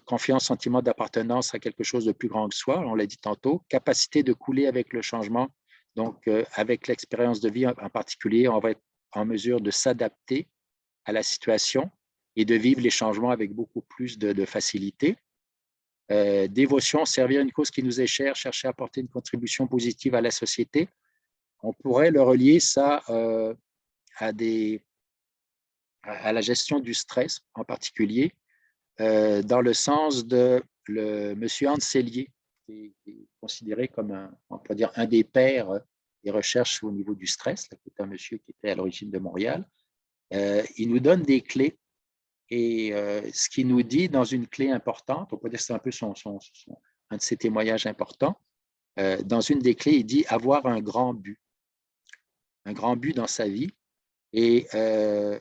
confiance, sentiment d'appartenance à quelque chose de plus grand que soi, on l'a dit tantôt, capacité de couler avec le changement. Donc, avec l'expérience de vie en particulier, on va être en mesure de s'adapter à la situation et de vivre les changements avec beaucoup plus de facilité. Dévotion, servir une cause qui nous est chère, chercher à apporter une contribution positive à la société. On pourrait le relier ça à la gestion du stress en particulier, dans le sens de monsieur Hans Selye, qui est considéré comme on peut dire, un des pères des recherches au niveau du stress, là, qui est un monsieur qui était à l'origine de Montréal. Il nous donne des clés et ce qu'il nous dit dans une clé importante, on peut dire que c'est un peu un de ses témoignages importants, dans une des clés, il dit avoir un grand but dans sa vie et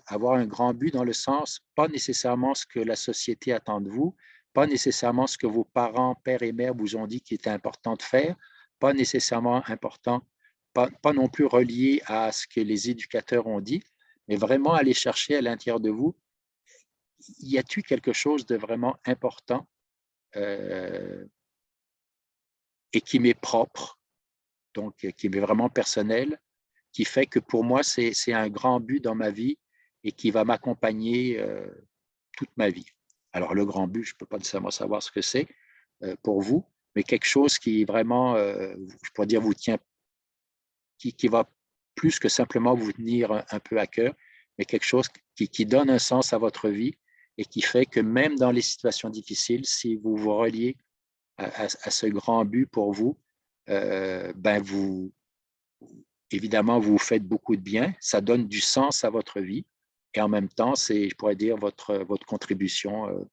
avoir un grand but dans le sens, pas nécessairement ce que la société attend de vous, pas nécessairement ce que vos parents, pères et mères vous ont dit qui était important de faire, pas nécessairement important, pas non plus relié à ce que les éducateurs ont dit, mais vraiment aller chercher à l'intérieur de vous, y a-t-il quelque chose de vraiment important et qui m'est propre, donc qui m'est vraiment personnel, qui fait que pour moi, c'est un grand but dans ma vie et qui va m'accompagner toute ma vie. Alors, le grand but, je ne peux pas nécessairement savoir ce que c'est pour vous, mais quelque chose qui vraiment, je pourrais dire, vous tient, qui va plus que simplement vous tenir un peu à cœur, mais quelque chose qui donne un sens à votre vie et qui fait que même dans les situations difficiles, si vous vous reliez à ce grand but pour vous, ben évidemment, vous faites beaucoup de bien, ça donne du sens à votre vie et en même temps, c'est, je pourrais dire, votre contribution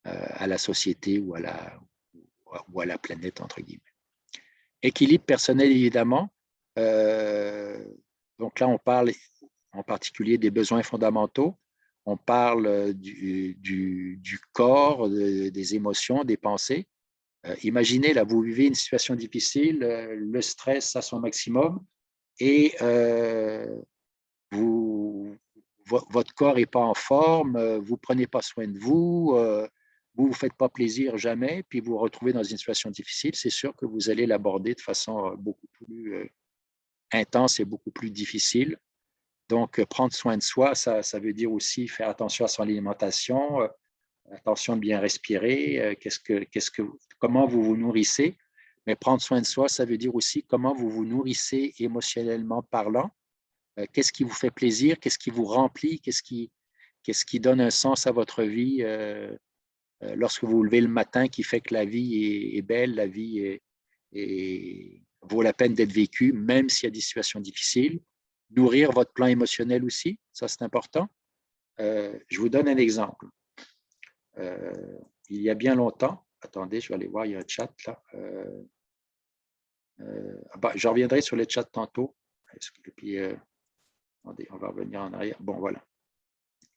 à la société ou à la planète, entre guillemets. Équilibre personnel, évidemment. Donc là, on parle en particulier des besoins fondamentaux. On parle du corps, des émotions, des pensées. Imaginez, là, vous vivez une situation difficile, le stress à son maximum, et vous votre corps n'est pas en forme, vous ne prenez pas soin de vous, vous ne vous faites pas plaisir jamais, puis vous vous retrouvez dans une situation difficile, c'est sûr que vous allez l'aborder de façon beaucoup plus intense et beaucoup plus difficile. Donc, prendre soin de soi, ça veut dire aussi faire attention à son alimentation, attention de bien respirer, comment vous vous nourrissez. Mais prendre soin de soi, ça veut dire aussi comment vous vous nourrissez émotionnellement parlant. Qu'est-ce qui vous fait plaisir? Qu'est-ce qui vous remplit? Qu'est-ce qui donne un sens à votre vie lorsque vous vous levez le matin, qui fait que la vie est belle, la vie vaut la peine d'être vécue, même s'il y a des situations difficiles. Nourrir votre plan émotionnel aussi, ça c'est important. Je vous donne un exemple. Il y a bien longtemps, attendez, je vais aller voir, il y a un chat là. Je reviendrai sur le chat tantôt. Et puis, attendez, on va revenir en arrière. Bon, voilà.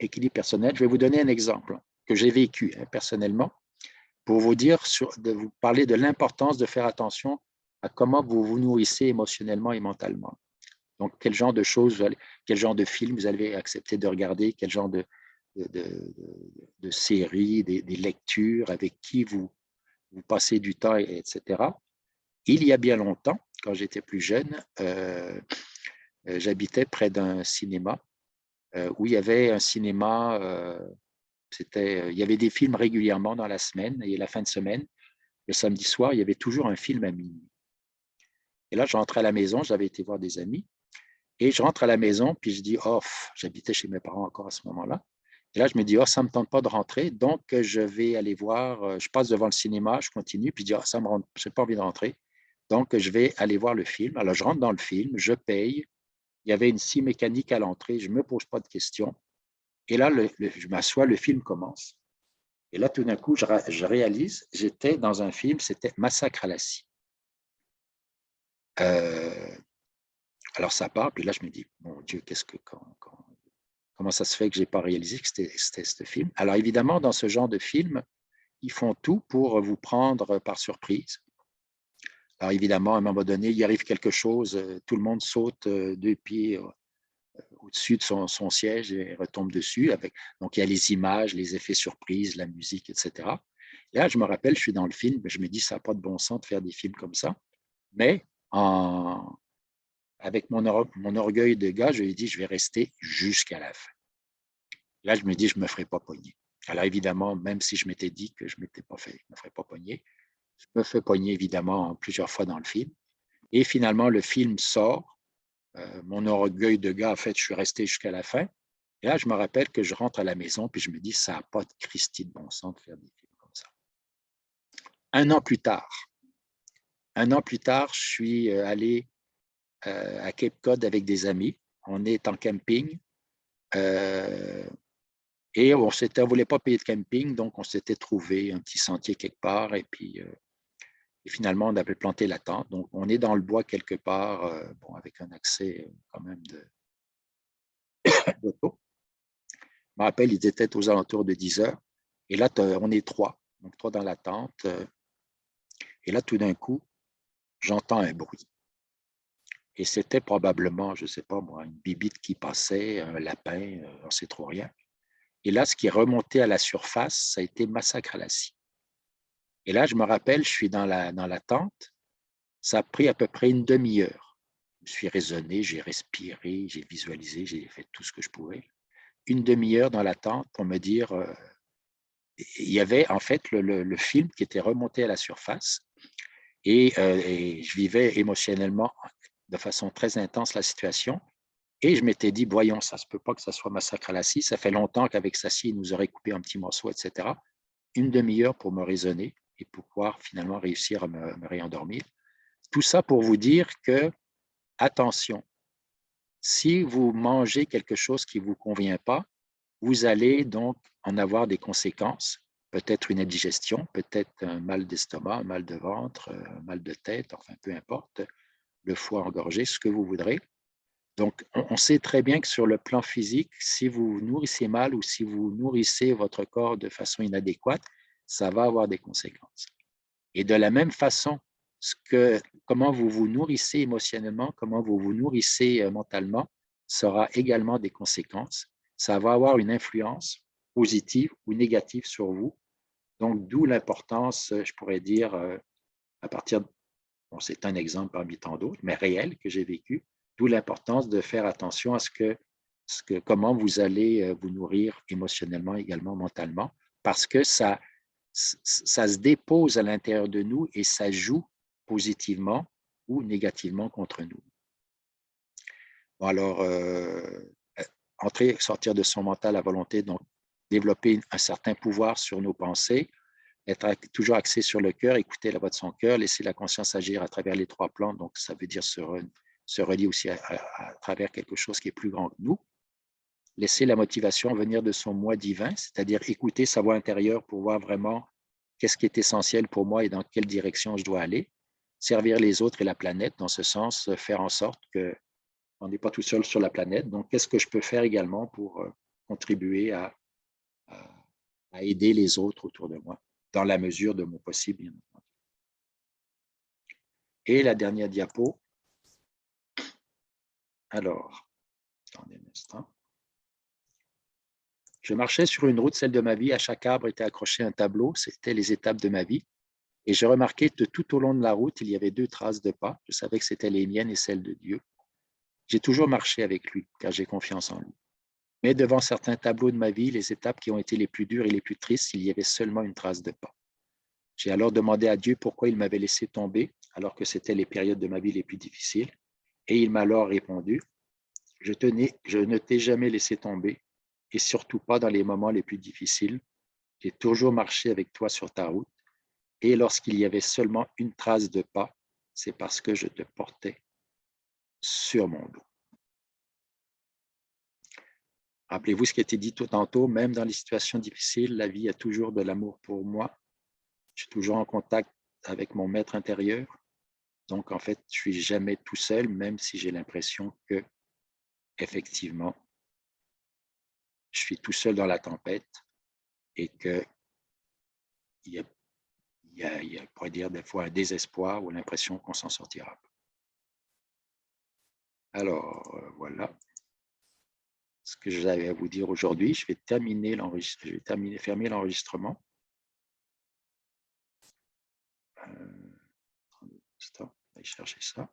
Équilibre personnel. Je vais vous donner un exemple que j'ai vécu personnellement pour vous dire, de vous parler de l'importance de faire attention à comment vous vous nourrissez émotionnellement et mentalement. Donc, quel genre de choses, quel genre de film vous allez accepter de regarder, quel genre de séries, des lectures, avec qui vous passez du temps, etc. Il y a bien longtemps, quand j'étais plus jeune, j'habitais près d'un cinéma où il y avait un cinéma, il y avait des films régulièrement dans la semaine et la fin de semaine, le samedi soir, il y avait toujours un film à minuit. Et là, je rentrais à la maison, j'avais été voir des amis, et je rentre à la maison, puis je dis, oh, j'habitais chez mes parents encore à ce moment-là. Et là, je me dis, oh, ça ne me tente pas de rentrer, donc je vais aller voir, je passe devant le cinéma, je continue, puis je dis, oh, ça me rend, je n'ai pas envie de rentrer. Donc, je vais aller voir le film. Alors, je rentre dans le film, je paye. Il y avait une scie mécanique à l'entrée, je ne me pose pas de questions. Et là, je m'assois, le film commence. Et là, tout d'un coup, je réalise, j'étais dans un film, c'était Massacre à la scie. Alors, ça part, puis là, je me dis, mon Dieu, comment ça se fait que je n'ai pas réalisé que c'était ce film? Alors, évidemment, dans ce genre de film, ils font tout pour vous prendre par surprise. Alors, évidemment, à un moment donné, il arrive quelque chose, tout le monde saute 2 pieds au-dessus de son siège et retombe dessus. Donc, il y a les images, les effets surprises, la musique, etc. Et là, je me rappelle, je suis dans le film, je me dis, ça n'a pas de bon sens de faire des films comme ça. Mais avec mon orgueil de gars, je lui ai dit, je vais rester jusqu'à la fin. Là, je me dis, je ne me ferai pas pogner. Alors, évidemment, même si je m'étais dit que je ne me ferais pas pogner, je me fais pogner, évidemment, plusieurs fois dans le film. Et finalement, le film sort. Mon orgueil de gars, en fait, je suis resté jusqu'à la fin. Et là, je me rappelle que je rentre à la maison, puis je me dis, ça n'a pas de Christie de bon sens de faire des films comme ça. Un an plus tard, je suis allé à Cape Cod avec des amis. On est en camping. Et on ne voulait pas payer de camping, donc on s'était trouvé un petit sentier quelque part. Et puis, et finalement, on avait planté la tente. Donc, on est dans le bois quelque part, avec un accès quand même d'auto. Je me rappelle, il était aux alentours de 10 heures. Et là, on est 3. Donc, 3 dans la tente. Et là, tout d'un coup, j'entends un bruit. Et c'était probablement, je ne sais pas moi, une bibite qui passait, un lapin, on ne sait trop rien. Et là, ce qui est remonté à la surface, ça a été Massacre à la scie. Et là, je me rappelle, je suis dans la tente. Ça a pris à peu près une demi-heure. Je me suis raisonné, j'ai respiré, j'ai visualisé, j'ai fait tout ce que je pouvais. Une demi-heure dans la tente pour me dire, il y avait en fait le film qui était remonté à la surface et je vivais émotionnellement de façon très intense la situation. Et je m'étais dit, voyons, ça ne se peut pas que ça soit Massacre à la scie. Ça fait longtemps qu'avec sa scie, il nous aurait coupé un petit morceau, etc. Une demi-heure pour me raisonner et pour pouvoir finalement réussir à me réendormir. Tout ça pour vous dire que, attention, si vous mangez quelque chose qui ne vous convient pas, vous allez donc en avoir des conséquences, peut-être une indigestion, peut-être un mal d'estomac, un mal de ventre, un mal de tête, enfin peu importe, le foie engorgé, ce que vous voudrez. Donc, on sait très bien que sur le plan physique, si vous vous nourrissez mal ou si vous nourrissez votre corps de façon inadéquate, ça va avoir des conséquences. Et de la même façon, comment vous vous nourrissez émotionnellement, comment vous vous nourrissez mentalement, ça aura également des conséquences. ça va avoir une influence positive ou négative sur vous. Donc, d'où l'importance, je pourrais dire, à partir, bon, c'est un exemple parmi tant d'autres, mais réel que j'ai vécu, d'où l'importance de faire attention à comment vous allez vous nourrir émotionnellement, également mentalement, parce que ça se dépose à l'intérieur de nous et ça joue positivement ou négativement contre nous. Bon, alors, entrer, sortir de son mental à volonté, donc développer un certain pouvoir sur nos pensées, être toujours axé sur le cœur, écouter la voix de son cœur, laisser la conscience agir à travers les trois plans, donc ça veut dire se relier aussi à travers quelque chose qui est plus grand que nous. Laisser la motivation venir de son moi divin, c'est-à-dire écouter sa voix intérieure pour voir vraiment qu'est-ce qui est essentiel pour moi et dans quelle direction je dois aller. Servir les autres et la planète, dans ce sens, faire en sorte qu'on n'est pas tout seul sur la planète. Donc, qu'est-ce que je peux faire également pour contribuer à aider les autres autour de moi, dans la mesure de mon possible, bien entendu. Et la dernière diapo. Alors, attendez un instant. Je marchais sur une route, celle de ma vie. À chaque arbre était accroché un tableau. C'était les étapes de ma vie. Et je remarquais que tout au long de la route, il y avait 2 traces de pas. Je savais que c'était les miennes et celles de Dieu. J'ai toujours marché avec lui, car j'ai confiance en lui. Mais devant certains tableaux de ma vie, les étapes qui ont été les plus dures et les plus tristes, il y avait seulement une trace de pas. J'ai alors demandé à Dieu pourquoi il m'avait laissé tomber, alors que c'était les périodes de ma vie les plus difficiles. Et il m'a alors répondu, je ne t'ai jamais laissé tomber, et surtout pas dans les moments les plus difficiles. J'ai toujours marché avec toi sur ta route. Et lorsqu'il y avait seulement une trace de pas, c'est parce que je te portais sur mon dos. Rappelez-vous ce qui a été dit tout tantôt, même dans les situations difficiles, la vie a toujours de l'amour pour moi. Je suis toujours en contact avec mon maître intérieur. Donc, en fait, je ne suis jamais tout seul, même si j'ai l'impression que, effectivement, je suis tout seul dans la tempête et qu'il y a, on pourrait dire des fois un désespoir ou l'impression qu'on s'en sortira. Alors, voilà ce que j'avais à vous dire aujourd'hui. Je vais terminer l'enregistrement. Je vais fermer l'enregistrement. Stop, aller chercher ça.